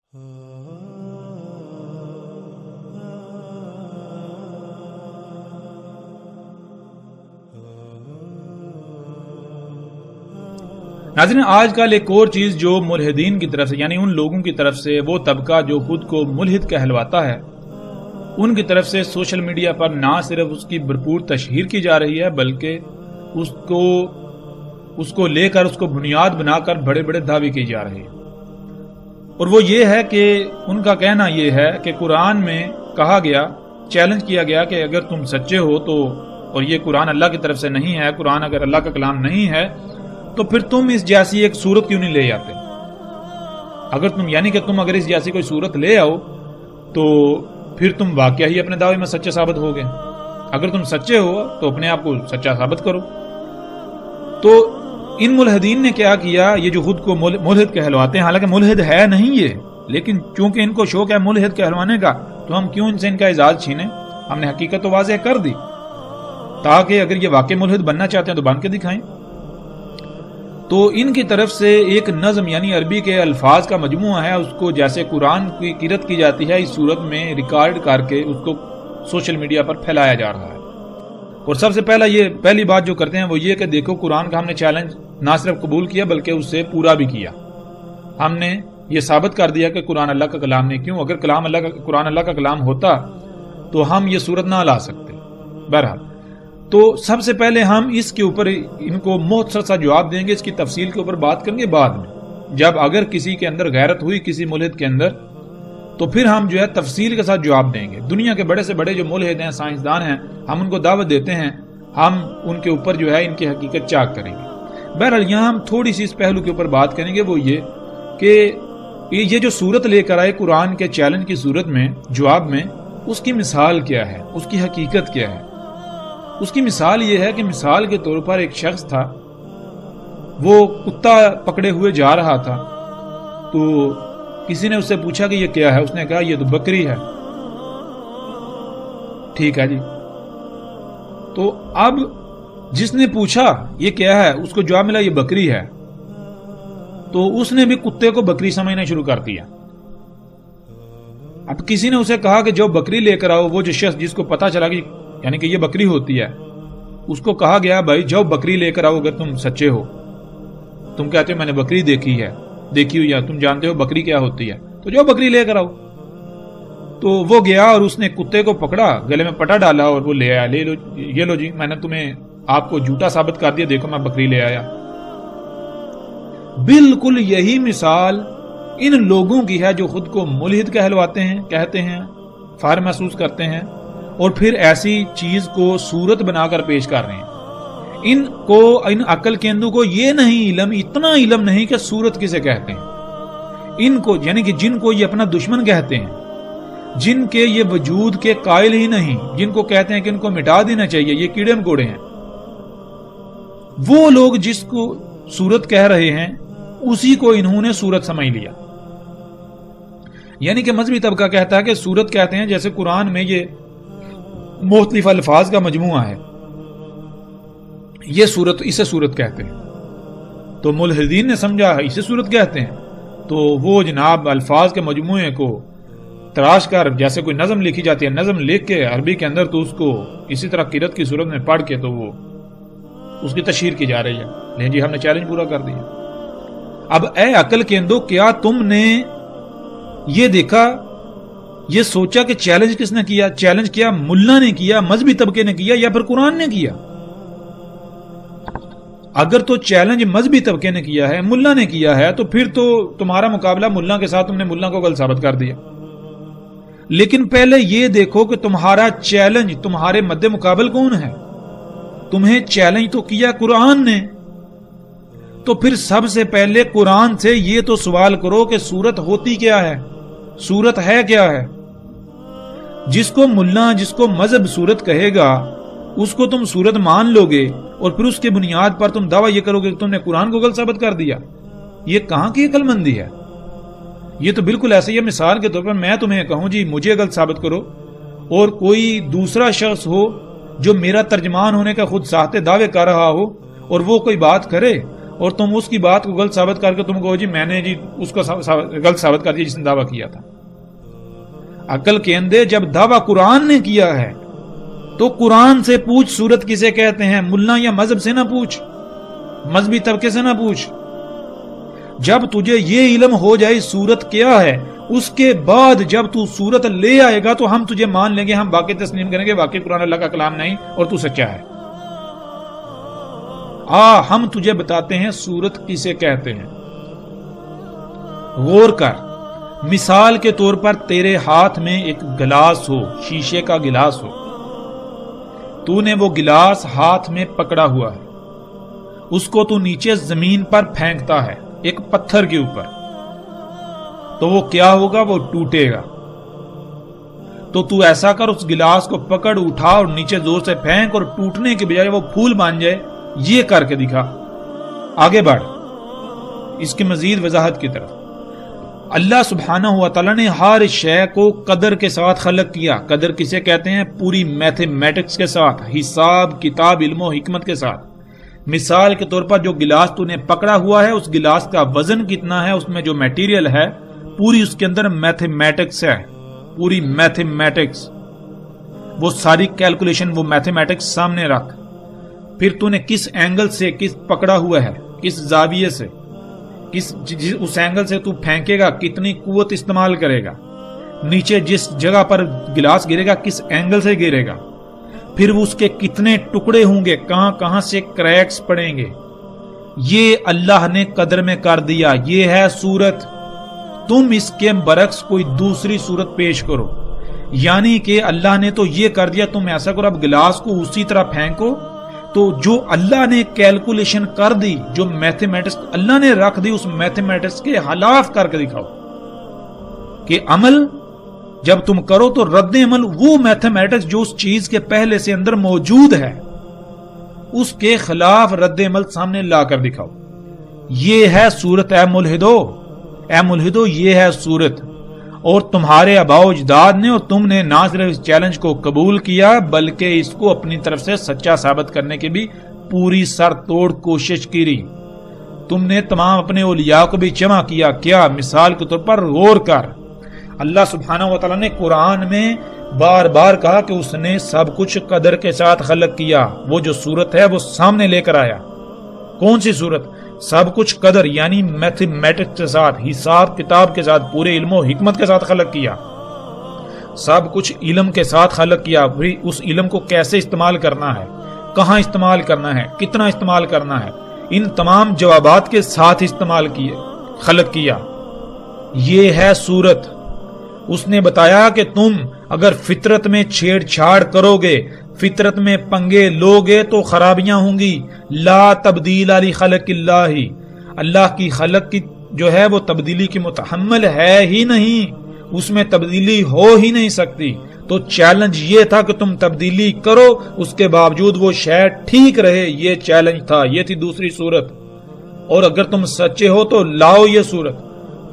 ناظرین، آج کل ایک اور چیز جو ملحدین کی طرف سے، یعنی ان لوگوں کی طرف سے، وہ طبقہ جو خود کو ملحد کہلواتا ہے، ان کی طرف سے سوشل میڈیا پر نہ صرف اس کی بھرپور تشہیر کی جا رہی ہے، بلکہ اس کو لے کر، اس کو بنیاد بنا کر بڑے بڑے دعوے کی جا رہے ہیں۔ اور وہ یہ ہے کہ ان کا کہنا یہ ہے کہ قرآن میں کہا گیا، چیلنج کیا گیا کہ اگر تم سچے ہو تو، اور یہ قرآن اللہ کی طرف سے نہیں ہے، قرآن اگر اللہ کا کلام نہیں ہے تو پھر تم اس جیسی ایک صورت کیوں نہیں لے آتے؟ اگر تم، یعنی کہ تم اگر اس جیسی کوئی صورت لے آؤ تو پھر تم واقعہ ہی اپنے دعوے میں سچے ثابت ہو گئے۔ اگر تم سچے ہو تو اپنے آپ کو سچا ثابت کرو۔ تو ان ملحدین نے کیا کیا، یہ جو خود کو ملحد کہلواتے ہیں، حالانکہ ملحد ہے نہیں یہ، لیکن چونکہ ان کو شوق ہے ملحد کہلوانے کا، تو ہم کیوں ان سے ان کا اعزاز چھینے؟ ہم نے حقیقت تو واضح کر دی تاکہ اگر یہ واقعی ملحد بننا چاہتے ہیں تو بن کے دکھائیں۔ تو ان کی طرف سے ایک نظم، یعنی عربی کے الفاظ کا مجموعہ ہے، اس کو جیسے قرآن کی قرأت کی جاتی ہے اس صورت میں ریکارڈ کر کے اس کو سوشل میڈیا پر پھیلایا جا رہا ہے۔ اور سب سے پہلی بات جو کرتے ہیں وہ یہ کہ دیکھو، قرآن کا ہم نے چیلنج نہ صرف قبول کیا بلکہ اس سے پورا بھی کیا۔ ہم نے یہ ثابت کر دیا کہ قرآن اللہ کا کلام نہیں، کیوں؟ اگر قرآن اللہ کا کلام ہوتا تو ہم یہ صورت نہ لا سکتے۔ بہرحال، تو سب سے پہلے ہم اس کے اوپر ان کو مختصر سا جواب دیں گے، اس کی تفصیل کے اوپر بات کریں گے بعد میں، جب اگر کسی کے اندر غیرت ہوئی، کسی ملحد کے اندر، تو پھر ہم جو ہے تفصیل کے ساتھ جواب دیں گے۔ دنیا کے بڑے سے بڑے جو ملحد ہیں، سائنسدان ہیں، ہم ان کو دعوت دیتے ہیں، ہم ان کے اوپر جو ہے ان کی حقیقت چاک کریں گے۔ بہرحال یہاں ہم تھوڑی سی اس پہلو کے اوپر بات کریں گے، وہ یہ کہ یہ جو صورت لے کر آئے قرآن کے چیلنج کی صورت میں، جواب میں، اس کی مثال کیا ہے، اس کی حقیقت کیا ہے؟ اس کی مثال یہ ہے کہ مثال کے طور پر ایک شخص تھا، وہ کتا پکڑے ہوئے جا رہا تھا، تو کسی نے اس سے پوچھا کہ یہ کیا ہے؟ اس نے کہا یہ تو بکری ہے۔ ٹھیک ہے جی، تو اب جس نے پوچھا یہ کیا ہے، اس کو جواب ملا یہ بکری ہے، تو اس نے بھی کتے کو بکری سمجھنا شروع کر دیا۔ اب کسی نے اسے کہا کہ جو بکری لے کر آؤ، وہ جو شخص جس کو پتا چلا کہ یعنی کہ یہ بکری ہوتی ہے، اس کو کہا گیا بھائی جاؤ بکری لے کر آؤ اگر تم سچے ہو۔ تم کہتے ہو میں نے بکری دیکھی ہوئی ہے، تم جانتے ہو بکری کیا ہوتی ہے، تو جاؤ بکری لے کر آؤ۔ تو وہ گیا اور اس نے کتے کو پکڑا، گلے میں پٹا ڈالا اور وہ لے آیا، یہ لو جی، میں نے تمہیں آپ کو جھوٹا ثابت کر دیا، دیکھو میں بکری لے آیا۔ بالکل یہی مثال ان لوگوں کی ہے جو خود کو ملحد کہلواتے ہیں، کہتے ہیں، فخر محسوس کرتے ہیں، اور پھر ایسی چیز کو صورت بنا کر پیش کر رہے ہیں۔ ان عقل کے اندوں کو یہ نہیں علم، اتنا علم نہیں کہ صورت کسے کہتے ہیں۔ ان کو، یعنی کہ جن کو یہ اپنا دشمن کہتے ہیں، جن کے یہ وجود کے قائل ہی نہیں، جن کو کہتے ہیں کہ ان کو مٹا دینا چاہیے، یہ کیڑے مکوڑے ہیں، وہ لوگ جس کو صورت کہہ رہے ہیں اسی کو انہوں نے صورت سمجھ لیا۔ یعنی کہ مذہبی طبقہ کہتا ہے کہ صورت کہتے ہیں، جیسے قرآن میں یہ مختلف الفاظ کا مجموعہ ہے، یہ صورت، اسے صورت کہتے ہیں۔ تو ملحدین نے سمجھا اسے صورت کہتے ہیں، تو وہ جناب الفاظ کے مجموعے کو تراش کر، جیسے کوئی نظم لکھی جاتی ہے، نظم لکھ کے عربی کے اندر، تو اس کو اسی طرح قرأت کی صورت میں پڑھ کے تو وہ اس کی تشہیر کی جا رہی ہے۔ لیکن جی ہم نے چیلنج پورا کر دیا۔ اب اے عقل کے اندو، کیا تم نے یہ دیکھا، یہ سوچا کہ چیلنج کس نے کیا؟ چیلنج کیا ملا نے کیا، مذہبی طبقے نے کیا، یا پھر قرآن نے کیا؟ اگر تو چیلنج مذہبی طبقے نے کیا ہے، ملا نے کیا ہے، تو پھر تو تمہارا مقابلہ ملا کے ساتھ، تم نے ملا کو غلط ثابت کر دیا۔ لیکن پہلے یہ دیکھو کہ تمہارا چیلنج، تمہارے مد مقابل کون ہے؟ تمہیں چیلنج تو کیا قرآن نے، تو پھر سب سے پہلے قرآن سے یہ تو سوال کرو کہ صورت ہوتی کیا ہے، صورت ہے کیا ہے؟ جس کو ملا، جس کو مذہب صورت کہے گا، اس کو تم صورت مان لو گے، اور پھر اس کی بنیاد پر تم دعویٰ یہ کرو گے کہ تم نے قرآن کو غلط ثابت کر دیا۔ یہ کہاں کی عقل مندی ہے؟ یہ تو بالکل ایسے ہی ہے، مثال کے طور پر میں تمہیں کہوں جی مجھے غلط ثابت کرو، اور کوئی دوسرا شخص ہو جو میرا ترجمان ہونے کا خود ساہتے دعوے کر رہا ہو، اور وہ کوئی بات کرے اور تم اس کی بات کو غلط ثابت کر کے تم کہو جی میں نے جی اس کو غلط ثابت کر دیا جس نے دعویٰ کیا تھا۔ عقل کے اندے جب دعویٰ قرآن نے کیا ہے تو قرآن سے پوچھ سورت کسے کہتے ہیں، ملا یا مذہب سے نہ پوچھ، مذہبی طبقے سے نہ پوچھ۔ جب تجھے یہ علم ہو جائے سورت کیا ہے، اس کے بعد جب تو سورت لے آئے گا تو ہم تجھے مان لیں گے، ہم باقی تسلیم کریں گے واقعی قرآن اللہ کا کلام نہیں اور تو سچا ہے۔ ہم تجھے بتاتے ہیں سورت کسے کہتے ہیں۔ غور کر، مثال کے طور پر تیرے ہاتھ میں ایک گلاس ہو، شیشے کا گلاس ہو، تو نے وہ گلاس ہاتھ میں پکڑا ہوا ہے، اس کو تو نیچے زمین پر پھینکتا ہے ایک پتھر کے اوپر، تو وہ کیا ہوگا؟ وہ ٹوٹے گا۔ تو ایسا کر، اس گلاس کو پکڑ، اٹھا اور نیچے زور سے پھینک، اور ٹوٹنے کے بجائے وہ پھول بن جائے، یہ کر کے دکھا۔ آگے بڑھ اس کی مزید وضاحت کی طرف۔ اللہ سبحانہ و تعالیٰ نے ہر شے کو قدر کے ساتھ خلق کیا۔ قدر کسے کہتے ہیں؟ پوری میتھمیٹکس کے ساتھ، حساب کتاب علم و حکمت کے ساتھ۔ مثال کے طور پر جو گلاس تو نے پکڑا ہوا ہے، اس گلاس کا وزن کتنا ہے، اس میں جو میٹیریل ہے پوری اس کے اندر میتھمیٹکس ہے، پوری میتھمیٹکس، وہ ساری کیلکولیشن، وہ میتھمیٹکس سامنے رکھ۔ پھر تو نے کس اینگل سے کس پکڑا ہوا ہے، کس زاویے سے، اس اینگل سے تو پھینکے گا، کتنی قوت استعمال کرے گا، نیچے جس جگہ پر گلاس گرے گا کس اینگل سے گرے گا، پھر اس کے کتنے ٹکڑے ہوں گے، کہاں کہاں سے کریکس پڑیں گے، یہ اللہ نے قدر میں کر دیا۔ یہ ہے صورت۔ تم اس کے برعکس کوئی دوسری صورت پیش کرو، یعنی کہ اللہ نے تو یہ کر دیا، تم ایسا کرو اب گلاس کو اسی طرح پھینکو، تو جو اللہ نے کیلکولیشن کر دی، جو میتھمیٹکس اللہ نے رکھ دی، اس میتھمیٹکس کے خلاف کر کے دکھاؤ کہ عمل جب تم کرو تو رد عمل وہ میتھمیٹکس جو اس چیز کے پہلے سے اندر موجود ہے، اس کے خلاف رد عمل سامنے لا کر دکھاؤ۔ یہ ہے صورت اے ملحدو، یہ ہے صورت۔ اور تمہارے آباء و اجداد نے اور تم نے نہ صرف اس چیلنج کو قبول کیا بلکہ اس کو اپنی طرف سے سچا ثابت کرنے کی بھی پوری سر توڑ کوشش کی۔ تم نے تمام اپنے اولیاء کو بھی جمع کیا۔ کیا؟ مثال کے طور پر غور کر، اللہ سبحانہ و تعالیٰ نے قرآن میں بار بار کہا کہ اس نے سب کچھ قدر کے ساتھ خلق کیا۔ وہ جو صورت ہے وہ سامنے لے کر آیا۔ کون سی صورت؟ سب کچھ قدر یعنی میتھمیٹکس کے ساتھ، حساب کتاب کے ساتھ، پورے علم و حکمت کے ساتھ خلق کیا۔ سب کچھ علم کے ساتھ خلق کیا۔ پھر اس علم کو کیسے استعمال کرنا ہے، کہاں استعمال کرنا ہے، کتنا استعمال کرنا ہے، ان تمام جوابات کے ساتھ استعمال کیے، خلق کیا۔ یہ ہے صورت۔ اس نے بتایا کہ تم اگر فطرت میں چھیڑ چھاڑ کرو گے، فطرت میں پنگے لوگے تو خرابیاں ہوں گی۔ لا تبدیل لخلق اللہ، اللہ کی خلق کی جو ہے وہ تبدیلی کی متحمل ہے ہی نہیں، اس میں تبدیلی ہو ہی نہیں سکتی۔ تو چیلنج یہ تھا کہ تم تبدیلی کرو، اس کے باوجود وہ شے ٹھیک رہے، یہ چیلنج تھا، یہ تھی دوسری صورت۔ اور اگر تم سچے ہو تو لاؤ یہ صورت۔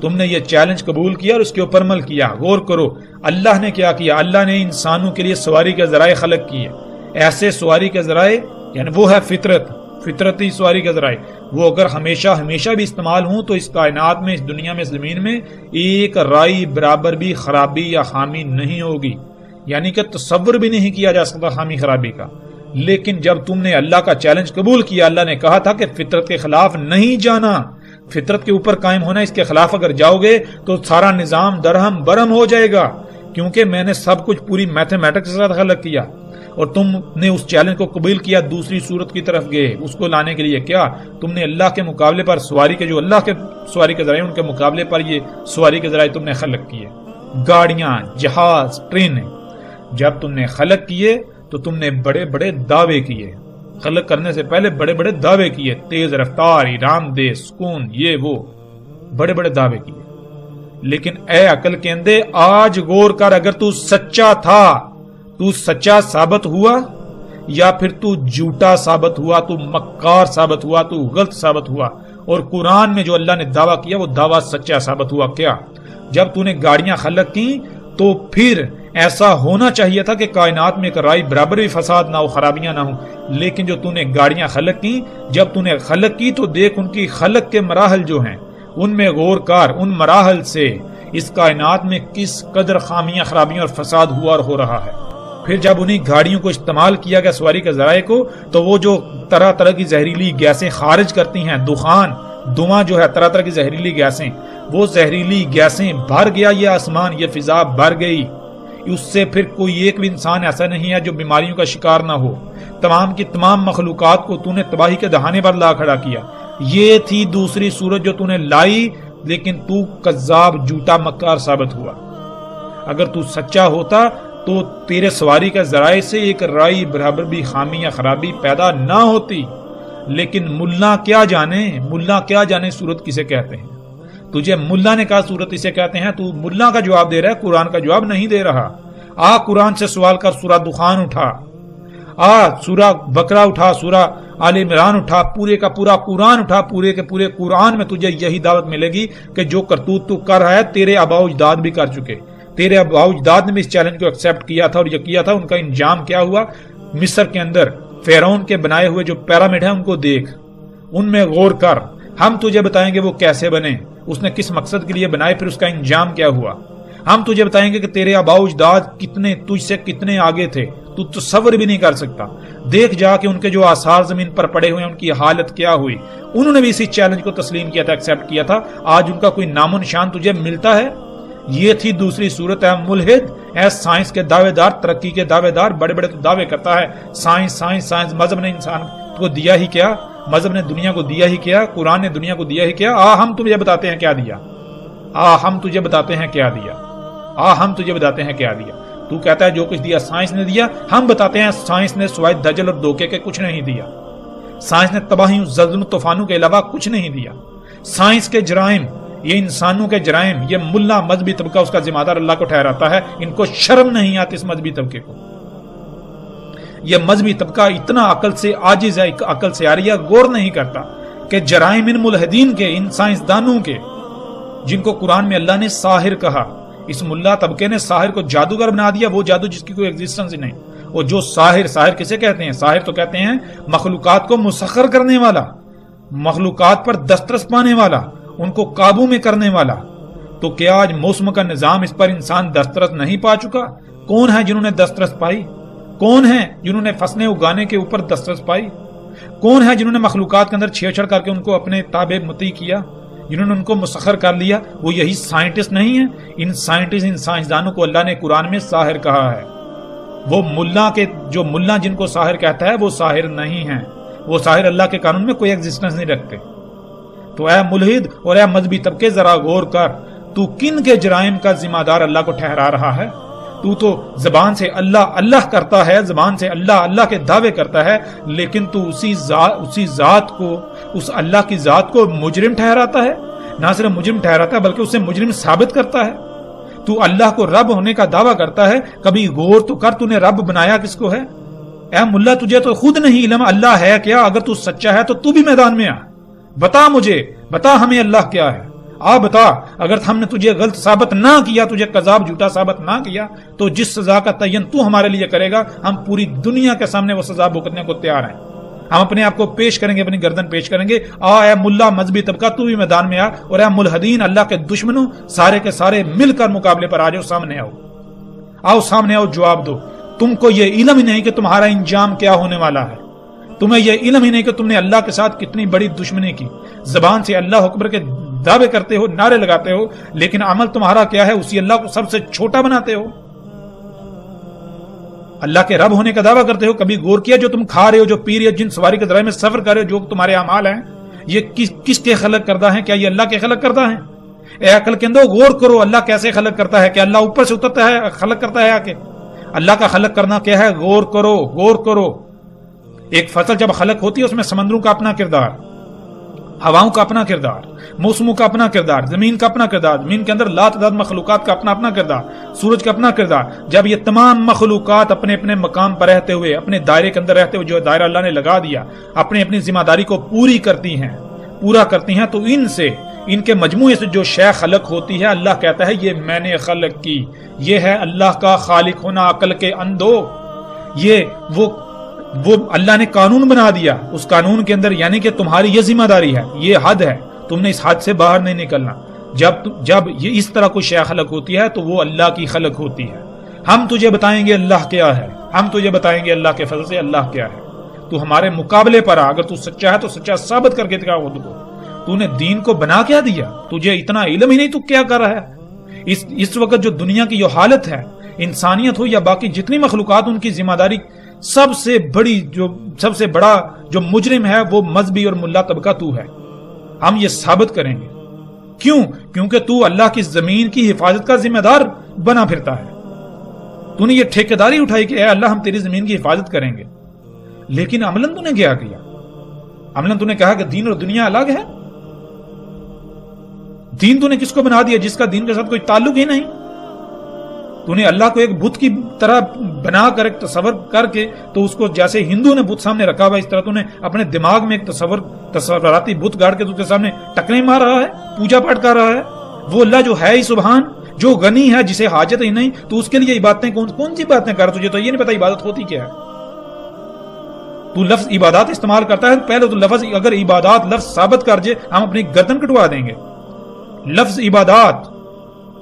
تم نے یہ چیلنج قبول کیا اور اس کے اوپر عمل کیا۔ غور کرو اللہ نے کیا کیا۔ اللہ نے انسانوں کے لیے سواری کے ذرائع خلق کیے، ایسے سواری کے ذرائع یعنی وہ ہے فطرتی سواری کے ذرائع، وہ اگر ہمیشہ بھی استعمال ہوں تو اس کائنات میں، اس دنیا میں، اس زمین میں ایک رائی برابر بھی خرابی یا خامی نہیں ہوگی، یعنی کہ تصور بھی نہیں کیا جا سکتا خامی خرابی کا۔ لیکن جب تم نے اللہ کا چیلنج قبول کیا، اللہ نے کہا تھا کہ فطرت کے خلاف نہیں جانا، فطرت کے اوپر قائم ہونا، اس کے خلاف اگر جاؤ گے تو سارا نظام درہم برہم ہو جائے گا، کیونکہ میں نے سب کچھ پوری میتھمیٹکس کے ساتھ خلق کیا اور تم نے اس چیلنج کو قبول کیا، دوسری صورت کی طرف گئے اس کو لانے کے لیے۔ کیا تم نے اللہ کے مقابلے پر سواری کے جو اللہ کے سواری کے ذرائع ان کے مقابلے پر یہ سواری کے ذرائع تم نے خلق کیے، گاڑیاں، جہاز، ٹرینیں۔ جب تم نے خلق کیے تو تم نے بڑے بڑے دعوے کیے، خلق کرنے سے پہلے بڑے بڑے دعوے کیے، تیز رفتار، آرام دہ، سکون، یہ وہ بڑے بڑے دعوے کیے۔ لیکن اے عقل کے اندے آج غور کر، اگر تو سچا تھا، تو سچا ثابت ہوا یا پھر تو جھوٹا ثابت ہوا، تو مکار ثابت ہوا، تو غلط ثابت ہوا، اور قرآن میں جو اللہ نے دعویٰ کیا وہ دعویٰ سچا ثابت ہوا۔ کیا جب تو نے گاڑیاں خلق کی تو پھر ایسا ہونا چاہیے تھا کہ کائنات میں ایک رائی برابر بھی فساد نہ ہو، خرابیاں نہ ہوں، لیکن جو تو نے گاڑیاں خلق کی، جب تو نے خلق کی تو دیکھ ان کی خلق کے مراحل جو ہیں ان میں غور کر، ان مراحل سے اس کائنات میں کس قدر خامیاں، خرابیاں اور فساد ہوا اور ہو رہا ہے۔ پھر جب انہیں گاڑیوں کو استعمال کیا گیا سواری کے ذرائع کو، تو وہ جو طرح طرح کی زہریلی گیسیں خارج کرتی ہیں، دھواں جو ہے طرح طرح کی زہریلی گیسیں، وہ زہریلی گیسیں بھر گیا یہ آسمان، یہ فضا بھر گئی۔ اس سے پھر کوئی ایک بھی انسان ایسا نہیں ہے جو بیماریوں کا شکار نہ ہو۔ تمام کی تمام مخلوقات کو تو نے تباہی کے دہانے پر لا کھڑا کیا۔ یہ تھی دوسری صورت جو تو نے لائی، لیکن تو کذاب، جھوٹا، مکار ثابت ہوا۔ اگر تو سچا ہوتا تو تیرے سواری کے ذرائع سے ایک رائی برابر بھی خامی یا خرابی پیدا نہ ہوتی، لیکن ملا کیا جانے صورت کسے کہتے ہیں۔ تجھے ملا نے کہا صورت اسے کہتے ہیں، تو ملا کا جواب دے رہا ہے، قرآن کا جواب نہیں دے رہا۔ قرآن سے سوال کر، سورہ دخان اٹھا، سورہ بقرہ اٹھا، سورہ آل عمران اٹھا، پورے کا پورا قرآن اٹھا، پورے کے پورے قرآن میں تجھے یہی دعوت ملے گی کہ جو کرتوت تو کر رہا ہے تیرے آباء و اجداد بھی کر چکے، تیرے آباء و اجداد نے بھی اس چیلنج کو ایکسپٹ کیا تھا اور یہ کیا تھا۔ ان کا انجام کیا ہوا؟ مصر کے اندر فرعون کے بنائے ہوئے جو پیرامڈ ہیں ان کو دیکھ، ان میں غور کر، ہم تجھے بتائیں گے وہ کیسے بنے، اس نے کس مقصد کے لیے بنائے، پھر اس کا انجام کیا ہوا۔ ہم تجھے بتائیں گے کہ تیرے آباء و اجداد کتنے تجھ سے کتنے آگے تھے، تو تصور بھی نہیں کر سکتا۔ دیکھ جا کے ان کے جو آثار زمین پر پڑے ہوئے ہیں ان کی حالت کیا ہوئی۔ انہوں نے بھی اسی چیلنج کو تسلیم کیا تھا، ایکسپٹ کیا تھا، آج ان کا کوئی نام و نشان تجھے ملتا ہے؟ یہ تھی دوسری صورت ہے ملحد، اے سائنس کے دعوے دار، ترقی کے دعوے دار، بڑے بڑے تو دعوے کرتا ہے سائنس۔ مذہب نے انسان کو دیا ہی کیا؟ مذہب نے دنیا کو دیا ہی کیا؟ قرآن نے دنیا کو دیا ہی کیا؟ ہم تجھے بتاتے ہیں کیا دیا، ہم تجھے بتاتے ہیں کیا دیا، ہم تجھے بتاتے ہیں کیا دیا۔ تو کہتا ہے جو کچھ دیا سائنس نے دیا، ہم بتاتے ہیں سائنس نے سوائے دجل اور دھوکے کے کچھ نہیں دیا۔ سائنس نے تباہیوں، زلزلوں، طوفانوں کے علاوہ کچھ نہیں دیا۔ سائنس کے جرائم، یہ انسانوں کے جرائم، یہ ملا مذہبی طبقہ اس کا ذمہ دار اللہ کو ٹھہراتا ہے۔ ان کو شرم نہیں آتی اس مذہبی طبقے کو۔ یہ مذہبی طبقہ اتنا عقل سے عاجز ہے، عقل سے عاریہ، غور نہیں کرتا کہ جرائم ان ملحدین کے، ان سائنسدانوں کے، جن کو قرآن میں اللہ نے ساحر کہا، اس ملا طبقے نے ساحر کو جادوگر بنا دیا، وہ جادو جس کی کوئی ایگزسٹنس ہی نہیں۔ اور جو ساحر کسے کہتے ہیں؟ ساحر تو کہتے ہیں مخلوقات کو مسخر کرنے والا، مخلوقات پر دسترس پانے والا، ان کو قابو میں کرنے والا۔ تو کیا آج موسم کا نظام اس پر انسان دسترس نہیں پا چکا؟ کون ہے جنہوں نے دسترس پائی؟ کون ہیں جنہوں نے فصلیں اگانے کے اوپر دسترس پائی؟ کون ہے جنہوں نے مخلوقات کے اندر چھیڑ چھڑ کر کے ان کو اپنے تابع مطیع کیا، جنہوں نے ان کو مسخر کر لیا؟ وہ یہی سائنٹسٹ نہیں ہیں؟ ان سائنٹسٹ، ان سائنسدانوں کو اللہ نے قرآن میں ساحر کہا ہے۔ وہ ملا جن کو ساحر کہتا ہے وہ ساحر نہیں ہیں، وہ ساحر اللہ کے قانون میں کوئی ایگزسٹنس نہیں رکھتے۔ تو اے ملحد اور اے مذہبی طبقے، ذرا غور کر، تو کن کے جرائم کا ذمہ دار اللہ کو ٹھہرا رہا ہے؟ تو زبان سے اللہ اللہ کرتا ہے، زبان سے اللہ اللہ کے دعوے کرتا ہے، لیکن تو اسی ذات کو، اس اللہ کی ذات کو مجرم ٹھہراتا ہے۔ نہ صرف مجرم ٹھہراتا ہے بلکہ اسے مجرم ثابت کرتا ہے۔ تو اللہ کو رب ہونے کا دعویٰ کرتا ہے، کبھی غور تو کر تو نے رب بنایا کس کو ہے؟ اے ملا، تجھے تو خود نہیں علم اللہ ہے کیا؟ اگر تو سچا ہے تو بھی میدان میں آ، بتا مجھے، بتا ہمیں اللہ کیا ہے، بتا۔ اگر ہم نے تجھے غلط ثابت نہ کیا، تجھے کذاب جھوٹا ثابت نہ کیا، تو جس سزا کا تعین تو ہمارے لیے کرے گا، ہم پوری دنیا کے سامنے وہ سزا بھگتنے کو تیار ہیں۔ ہم اپنے آپ کو پیش کریں گے، اپنی گردن پیش کریں گے۔ اے ملا مذہبی طبقہ، تو بھی میدان میں آ، اور اے ملحدین، اللہ کے دشمنوں، سارے کے سارے مل کر مقابلے پر آ جاؤ، سامنے آؤ، سامنے آؤ، جواب دو۔ تم کو یہ علم ہی نہیں کہ تمہارا انجام کیا ہونے والا ہے، تمہیں یہ علم ہی نہیں کہ تم نے اللہ کے ساتھ کتنی بڑی دشمنی کی۔ زبان سے اللہ اکبر کے دعوے کرتے ہو، نعرے لگاتے ہو، لیکن عمل تمہارا کیا ہے؟ اسی اللہ کو سب سے چھوٹا بناتے ہو۔ اللہ کے رب ہونے کا دعویٰ کرتے ہو، کبھی غور کیا جو تم کھا رہے ہو، جو پی رہے ہو، جن سواری کے ذرائع میں سفر کر رہے ہو، جو تمہارے اعمال ہیں، یہ کس کے خلق کردہ ہیں؟ کیا یہ اللہ کے خلق کردہ ہیں؟ اے عقل کے اندر غور کرو، اللہ کیسے خلق کرتا ہے؟ کیا اللہ اوپر سے اترتا ہے، خلق کرتا ہے؟ کہ اللہ کا خلق کرنا کیا ہے؟ غور کرو، غور کرو۔ ایک فصل جب خلق ہوتی ہے، اس میں سمندروں کا اپنا کردار، ہواؤں کا اپنا کردار، موسموں کا اپنا کردار، زمین کا اپنا کردار، زمین کے اندر لاتعداد مخلوقات کا اپنا اپنا کردار، سورج کا اپنا کردار۔ جب یہ تمام مخلوقات اپنے اپنے مقام پر رہتے ہوئے، اپنے دائرے کے اندر رہتے ہوئے، جو دائرہ اللہ نے لگا دیا، اپنی ذمہ داری کو پورا کرتی ہیں، تو ان کے مجموعے سے جو شے خلق ہوتی ہے اللہ کہتا ہے یہ میں نے خلق کی. یہ ہے اللہ کا خالق ہونا عقل کے اندھو. یہ وہ اللہ نے قانون بنا دیا, اس قانون کے اندر یعنی کہ تمہاری یہ ذمہ داری ہے, یہ حد ہے, تم نے اس حد سے باہر نہیں نکلنا. جب یہ اس طرح کوئی شے خلق ہوتی ہے تو وہ اللہ کی خلق ہوتی ہے. ہم تجھے بتائیں گے اللہ کیا ہے, ہم تجھے بتائیں گے اللہ کے فضل سے اللہ کیا ہے. تو ہمارے مقابلے پر اگر تو سچا ہے تو سچا ثابت کر کے دکھا خود کو. تو نے دین کو بنا کیا دیا, تجھے اتنا علم ہی نہیں تو کیا کر رہا ہے. اس وقت جو دنیا کی جو حالت ہے, انسانیت ہو یا باقی جتنی مخلوقات, ان کی ذمہ داری سب سے بڑا جو مجرم ہے وہ مذہبی اور ملا طبقہ تو ہے. ہم یہ ثابت کریں گے. کیوں؟ کیونکہ تو اللہ کی زمین کی حفاظت کا ذمہ دار بنا پھرتا ہے. تو نے یہ ٹھیکیداری اٹھائی کہ اے اللہ ہم تیری زمین کی حفاظت کریں گے, لیکن عملاً تو نے کیا کیا؟ عملاً تو نے کہا کہ دین اور دنیا الگ ہے. دین تو نے کس کو بنا دیا جس کا دین کے ساتھ کوئی تعلق ہی نہیں. تو نے اللہ کو ایک بت کی طرح بنا کر ایک تصور کر کے, تو اس کو جیسے ہندو نے بت سامنے رکھا ہوا اس طرح تو نے اپنے دماغ میں ایک تصوراتی بت گاڑ کے اس کے سامنے ٹکرے مار رہا ہے, پوجا پاٹ کر رہا ہے. وہ اللہ جو ہے ہی سبحان, جو غنی ہے, جسے حاجت ہی نہیں, تو اس کے لیے عبادتیں کون سی باتیں کر, تجھے تو یہ نہیں پتا عبادت ہوتی کیا ہے. تو لفظ عبادات استعمال کرتا ہے, پہلے تو لفظ اگر عبادات لفظ ثابت کر جے ہم اپنی گردن کٹوا دیں گے. لفظ عبادات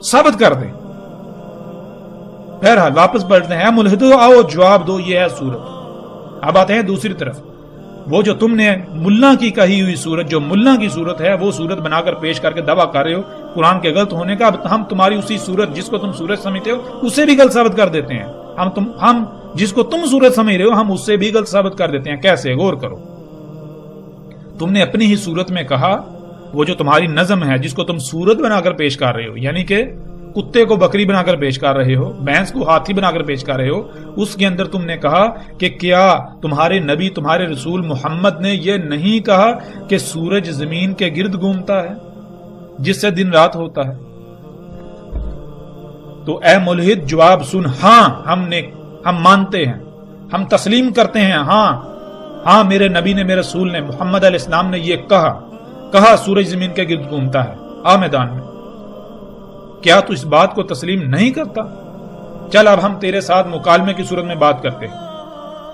ثابت کر دیں. بہرحال واپس پلٹتے ہیں. ملحدو آؤ جواب دو, یہ ہے صورت. اب آتے ہیں دوسری طرف. وہ جو تم نے ملا کی کہی ہوئی صورت, جو ملا کی صورت ہے, وہ صورت بنا کر پیش کر کے دعویٰ کر رہے ہو قرآن کے غلط ہونے کا. اب ہم تمہاری اسی صورت جس کو تم صورت سمجھتے ہو اسے بھی غلط ثابت کر دیتے ہیں. ہم جس کو تم صورت سمجھ رہے ہو ہم اس سے بھی غلط ثابت کر دیتے ہیں. کیسے؟ غور کرو. تم نے اپنی ہی صورت میں کہا, وہ جو تمہاری نظم ہے جس کو تم صورت بنا کر پیش کر رہے ہو, یعنی کہ کتے کو بکری بنا کر پیش کر رہے ہو, بھینس کو ہاتھی بنا کر پیش کر رہے ہو, اس کے اندر تم نے کہا کہ کیا تمہارے نبی تمہارے رسول محمد نے یہ نہیں کہا کہ سورج زمین کے گرد گھومتا ہے جس سے دن رات ہوتا ہے. تو اے ملحد جواب سن. ہاں ہم مانتے ہیں, ہم تسلیم کرتے ہیں. ہاں میرے نبی نے, میرے رسول نے, محمد علیہ السلام نے یہ کہا سورج زمین کے گرد گھومتا ہے. آ میدان میں. کیا تو اس بات کو تسلیم نہیں کرتا؟ چل اب ہم تیرے ساتھ مکالمے کی صورت میں بات کرتے ہیں.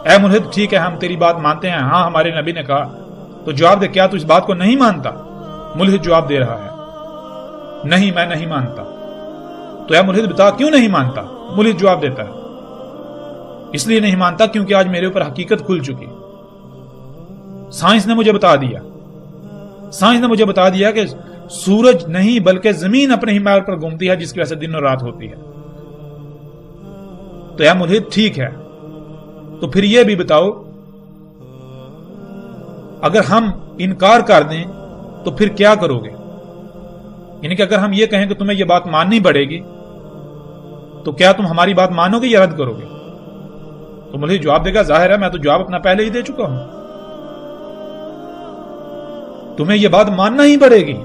اے ملحد ٹھیک ہے ہم تیری بات مانتے ہیں, ہاں ہمارے نبی نے کہا. تو جواب دے, کیا تو اس بات کو نہیں مانتا؟ ملحد جواب دے رہا ہے, نہیں میں نہیں مانتا. تو اے ملحد بتا کیوں نہیں مانتا؟ ملحد جواب دیتا ہے, اس لیے نہیں مانتا کیونکہ آج میرے اوپر حقیقت کھل چکی. سائنس نے مجھے بتا دیا کہ سورج نہیں بلکہ زمین اپنے ہی محور پر گھومتی ہے جس کی وجہ سے دن اور رات ہوتی ہے. تو اے ملحد ٹھیک ہے, تو پھر یہ بھی بتاؤ اگر ہم انکار کر دیں تو پھر کیا کرو گے؟ یعنی کہ اگر ہم یہ کہیں کہ تمہیں یہ بات ماننی پڑے گی تو کیا تم ہماری بات مانو گے یا رد کرو گے؟ تو ملحد جواب دے گا, ظاہر ہے میں تو جواب اپنا پہلے ہی دے چکا ہوں, تمہیں یہ بات ماننا ہی پڑے گی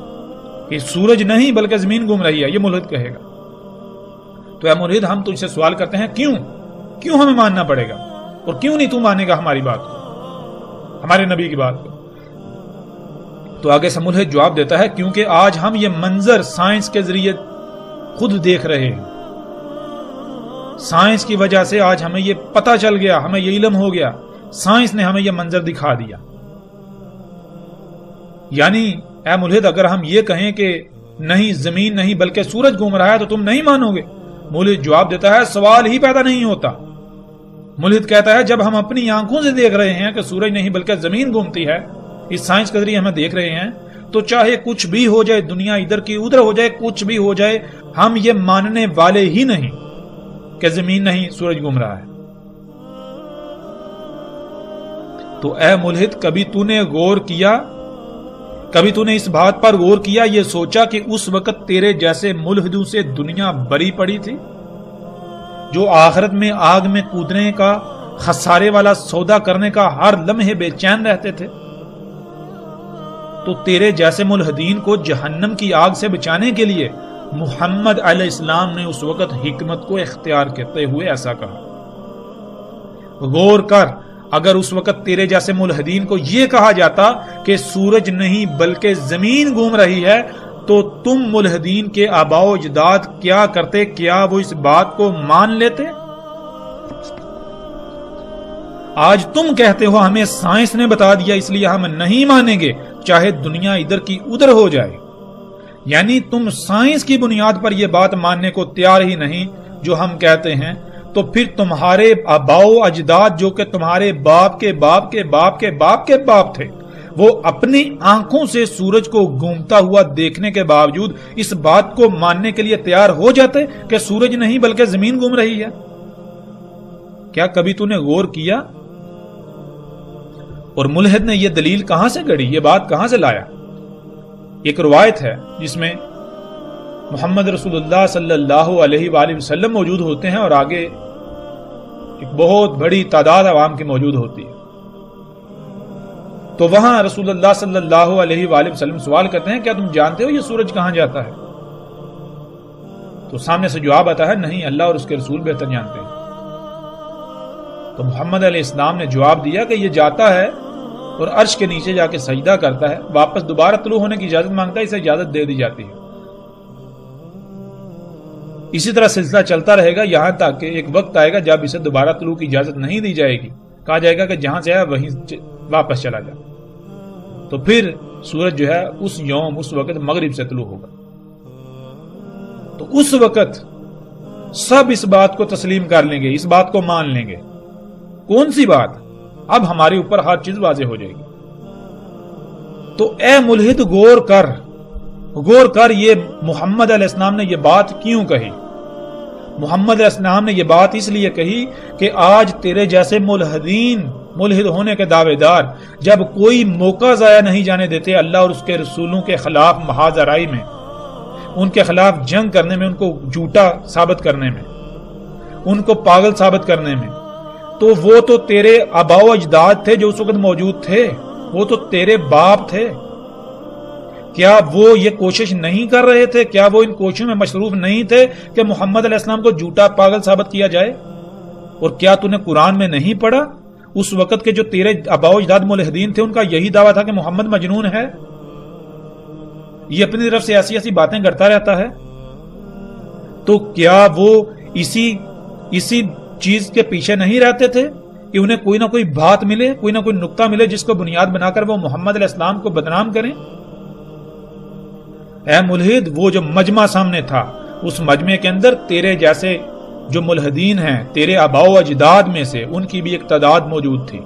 کہ سورج نہیں بلکہ زمین گھوم رہی ہے, یہ ملحد کہے گا. تو اے ملحد ہم تجھ سے سوال کرتے ہیں کیوں ہمیں ماننا پڑے گا, اور کیوں نہیں تو مانے گا ہماری بات کو, ہمارے نبی کی بات کو؟ تو آگے سے ملحد جواب دیتا ہے کیونکہ آج ہم یہ منظر سائنس کے ذریعے خود دیکھ رہے ہیں. سائنس کی وجہ سے آج ہمیں یہ پتہ چل گیا, ہمیں یہ علم ہو گیا, سائنس نے ہمیں یہ منظر دکھا دیا. یعنی اے ملحد اگر ہم یہ کہیں کہ نہیں زمین نہیں بلکہ سورج گھوم رہا ہے تو تم نہیں مانو گے؟ ملحد جواب دیتا ہے سوال ہی پیدا نہیں ہوتا. ملحد کہتا ہے جب ہم اپنی آنکھوں سے دیکھ رہے ہیں کہ سورج نہیں بلکہ زمین گھومتی ہے, اس سائنس کے ذریعے ہمیں دیکھ رہے ہیں, تو چاہے کچھ بھی ہو جائے, دنیا ادھر کی ادھر ہو جائے, کچھ بھی ہو جائے, ہم یہ ماننے والے ہی نہیں کہ زمین نہیں سورج گھوم رہا ہے. تو اے ملحد کبھی تو نے اس بات پر غور کیا, یہ سوچا کہ اس وقت تیرے جیسے ملحدوں سے دنیا بری پڑی تھی جو آخرت میں آگ میں کودنے کا, خسارے والا سودا کرنے کا ہر لمحے بے چین رہتے تھے. تو تیرے جیسے ملحدین کو جہنم کی آگ سے بچانے کے لیے محمد علیہ السلام نے اس وقت حکمت کو اختیار کرتے ہوئے ایسا کہا. غور کر, اگر اس وقت تیرے جیسے ملحدین کو یہ کہا جاتا کہ سورج نہیں بلکہ زمین گھوم رہی ہے, تو تم ملحدین کے آباء و اجداد کیا کرتے؟ کیا وہ اس بات کو مان لیتے؟ آج تم کہتے ہو ہمیں سائنس نے بتا دیا اس لیے ہم نہیں مانیں گے، چاہے دنیا ادھر کی ادھر ہو جائے۔ یعنی تم سائنس کی بنیاد پر یہ بات ماننے کو تیار ہی نہیں جو ہم کہتے ہیں، تو پھر تمہارے آباء و اجداد جو کہ تمہارے باپ کے باپ کے باپ کے باپ کے باپ تھے، وہ اپنی آنکھوں سے سورج کو گھومتا ہوا دیکھنے کے باوجود اس بات کو ماننے کے لیے تیار ہو جاتے کہ سورج نہیں بلکہ زمین گھوم رہی ہے۔ کیا کبھی تو نے غور کیا؟ اور ملحد نے یہ دلیل کہاں سے گڑھی، یہ بات کہاں سے لایا؟ ایک روایت ہے جس میں محمد رسول اللہ صلی اللہ علیہ وآلہ وسلم موجود ہوتے ہیں اور آگے ایک بہت بڑی تعداد عوام کی موجود ہوتی ہے۔ تو وہاں رسول اللہ صلی اللہ علیہ وآلہ وسلم سوال کرتے ہیں، کیا تم جانتے ہو یہ سورج کہاں جاتا ہے؟ تو سامنے سے جواب آتا ہے، نہیں، اللہ اور اس کے رسول بہتر جانتے ہیں۔ تو محمد علیہ السلام نے جواب دیا کہ یہ جاتا ہے اور عرش کے نیچے جا کے سجدہ کرتا ہے، واپس دوبارہ طلوع ہونے کی اجازت مانگتا ہے، اسے اجازت دے دی جاتی ہے۔ اسی طرح سلسلہ چلتا رہے گا یہاں تک کہ ایک وقت آئے گا جب اسے دوبارہ طلوع کی اجازت نہیں دی جائے گی، کہا جائے گا کہ جہاں سے آیا وہیں واپس چلا جا۔ تو پھر سورج جو ہے اس یوم اس وقت مغرب سے طلوع ہوگا۔ تو اس وقت سب اس بات کو تسلیم کر لیں گے، اس بات کو مان لیں گے۔ کون سی بات؟ اب ہمارے اوپر ہر چیز واضح ہو جائے گی۔ تو اے ملحد غور کر یہ محمد علیہ السلام نے یہ بات کیوں کہی؟ محمد علیہ السلام نے یہ بات اس لیے کہی کہ آج تیرے جیسے ملحد ہونے کے دعوے دار جب کوئی موقع ضائع نہیں جانے دیتے اللہ اور اس کے رسولوں کے خلاف محاذ آرائی میں، ان کے خلاف جنگ کرنے میں، ان کو جھوٹا ثابت کرنے میں، ان کو پاگل ثابت کرنے میں، تو وہ تو تیرے آباء و اجداد تھے جو اس وقت موجود تھے، وہ تو تیرے باپ تھے۔ کیا وہ یہ کوشش نہیں کر رہے تھے؟ کیا وہ ان کوششوں میں مصروف نہیں تھے کہ محمد علیہ السلام کو جھوٹا پاگل ثابت کیا جائے؟ اور کیا تو نے قرآن میں نہیں پڑھا اس وقت کے جو تیرے آباء و اجداد ملحدین تھے ان کا یہی دعویٰ تھا کہ محمد مجنون ہے؟ یہ اپنی طرف سے ایسی باتیں کرتا رہتا ہے۔ تو کیا وہ اسی چیز کے پیچھے نہیں رہتے تھے کہ انہیں کوئی نہ کوئی بات ملے، کوئی نہ کوئی نقطہ ملے جس کو بنیاد بنا کر وہ محمد علیہ السلام کو بدنام کریں؟ اے ملحد، وہ جو مجمع سامنے تھا اس مجمع کے اندر تیرے جیسے جو ملحدین ہیں، تیرے آباء و اجداد میں سے ان کی بھی ایک تعداد موجود تھی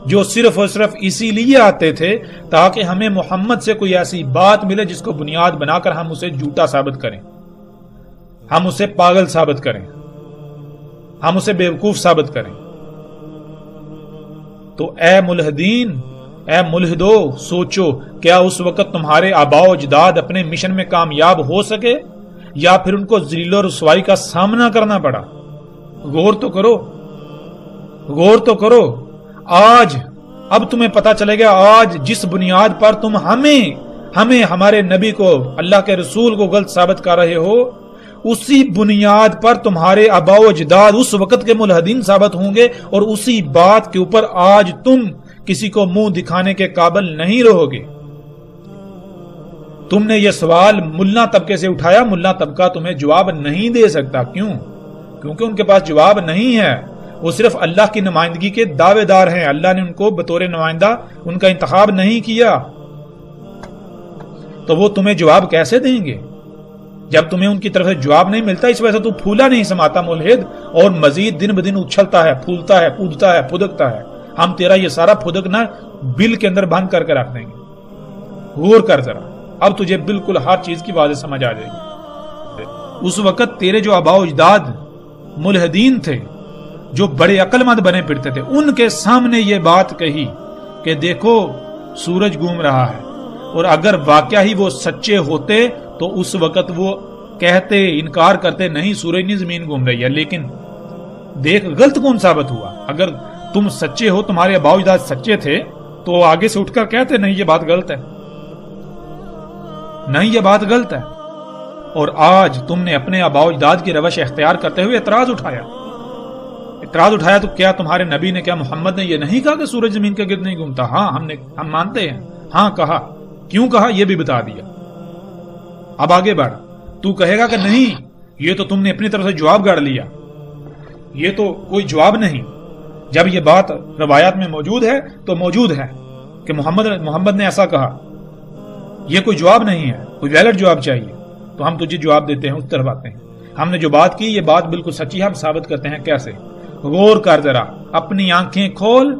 جو صرف اور صرف اسی لیے آتے تھے تاکہ ہمیں محمد سے کوئی ایسی بات ملے جس کو بنیاد بنا کر ہم اسے جھوٹا ثابت کریں، ہم اسے پاگل ثابت کریں، ہم اسے بیوقوف ثابت کریں۔ تو اے ملحدین، اے ملحدو، سوچو کیا اس وقت تمہارے آباء و اجداد اپنے مشن میں کامیاب ہو سکے یا پھر ان کو ذلیل و رسوائی کا سامنا کرنا پڑا؟ غور تو کرو۔ آج اب تمہیں پتا چلے گا، آج جس بنیاد پر تم ہمیں ہمارے نبی کو، اللہ کے رسول کو غلط ثابت کر رہے ہو، اسی بنیاد پر تمہارے آباء و اجداد اس وقت کے ملحدین ثابت ہوں گے، اور اسی بات کے اوپر آج تم کسی کو منہ دکھانے کے قابل نہیں رہو گے۔ تم نے یہ سوال ملا طبقے سے اٹھایا، ملا طبقہ تمہیں جواب نہیں دے سکتا۔ کیوں؟ کیونکہ ان کے پاس جواب نہیں ہے، وہ صرف اللہ کی نمائندگی کے دعوے دار ہیں، اللہ نے ان کو بطور نمائندہ ان کا انتخاب نہیں کیا، تو وہ تمہیں جواب کیسے دیں گے جب تمہیں ان کی طرف سے جواب نہیں ملتا؟ اس وجہ سے تو پھولا نہیں سماتا ملحد، اور مزید دن بدن اچھلتا ہے، پھولتا ہے، کودتا ہے، پھدکتا ہے۔ ہم تیرا یہ سارا پھدکنا بل کے اندر بند کر کے رکھ دیں گے۔ غور کر ذرا، اب تجھے بالکل ہر چیز کی واضح سمجھ آ جائے گی۔ اس وقت تیرے جو آباء و اجداد ملحدین تھے جو بڑے عقل مند بنے پھرتے تھے، ان کے سامنے یہ بات کہی کہ دیکھو سورج گھوم رہا ہے، اور اگر واقعہ ہی وہ سچے ہوتے تو اس وقت وہ کہتے، انکار کرتے، نہیں سورج نہیں زمین گھوم رہی ہے۔ لیکن دیکھ غلط کون ثابت ہوا؟ اگر تم سچے ہو، تمہارے آباء و اجداد سچے تھے، تو آگے سے اٹھ کر کہتے نہیں یہ بات غلط ہے، نہیں یہ بات غلط ہے۔ اور آج تم نے اپنے آباء و اجداد کی روش اختیار کرتے ہوئے اعتراض اٹھایا تو کیا تمہارے نبی نے، کیا محمد نے یہ نہیں کہا کہ سورج زمین کے گرد نہیں گھومتا؟ ہاں ہم مانتے ہیں، ہاں کہا، کیوں کہا یہ بھی بتا دیا۔ اب آگے بڑھ. تو کہے گا کہ نہیں یہ تو تم نے اپنی طرف سے جواب گاڑ لیا, یہ تو کوئی جواب نہیں. جب یہ بات روایات میں موجود ہے تو موجود ہے کہ محمد نے ایسا کہا, یہ کوئی جواب نہیں ہے, کوئی ویلڈ جواب چاہیے تو ہم تجھے جواب دیتے ہیں, اس طرف آتے ہیں. ہم نے جو بات کی یہ بات بالکل سچی ہے, ہم ثابت کرتے ہیں کیسے. غور کر ذرا, اپنی آنکھیں کھول,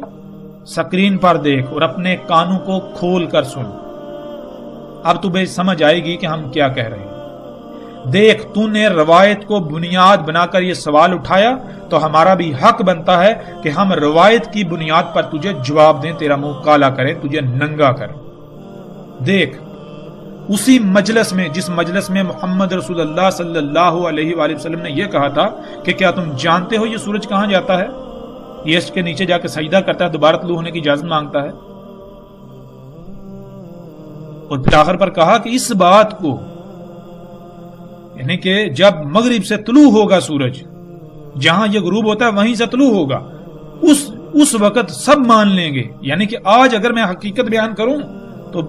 سکرین پر دیکھ اور اپنے کانوں کو کھول کر سن. اب تمہیں سمجھ آئے گی کہ ہم کیا کہہ رہے ہیں. دیکھ, تو نے روایت کو بنیاد بنا کر یہ سوال اٹھایا تو ہمارا بھی حق بنتا ہے کہ ہم روایت کی بنیاد پر تجھے جواب دیں, تیرا منہ کالا کریں, تجھے ننگا کریں. دیکھ, اسی مجلس میں جس مجلس میں محمد رسول اللہ صلی اللہ علیہ وآلہ وسلم نے یہ کہا تھا کہ کیا تم جانتے ہو یہ سورج کہاں جاتا ہے, یہ اس کے نیچے جا کے سجدہ کرتا ہے, دوبارہ طلوع ہونے کی اجازت مانگتا ہے, اور پھر آخر پر کہا کہ اس بات کو, یعنی کہ جب مغرب سے طلوع ہوگا سورج, جہاں یہ غروب ہوتا ہے وہیں سے طلوع ہوگا, اس وقت سب مان لیں گے. یعنی کہ آج اگر میں حقیقت بیان کروں تو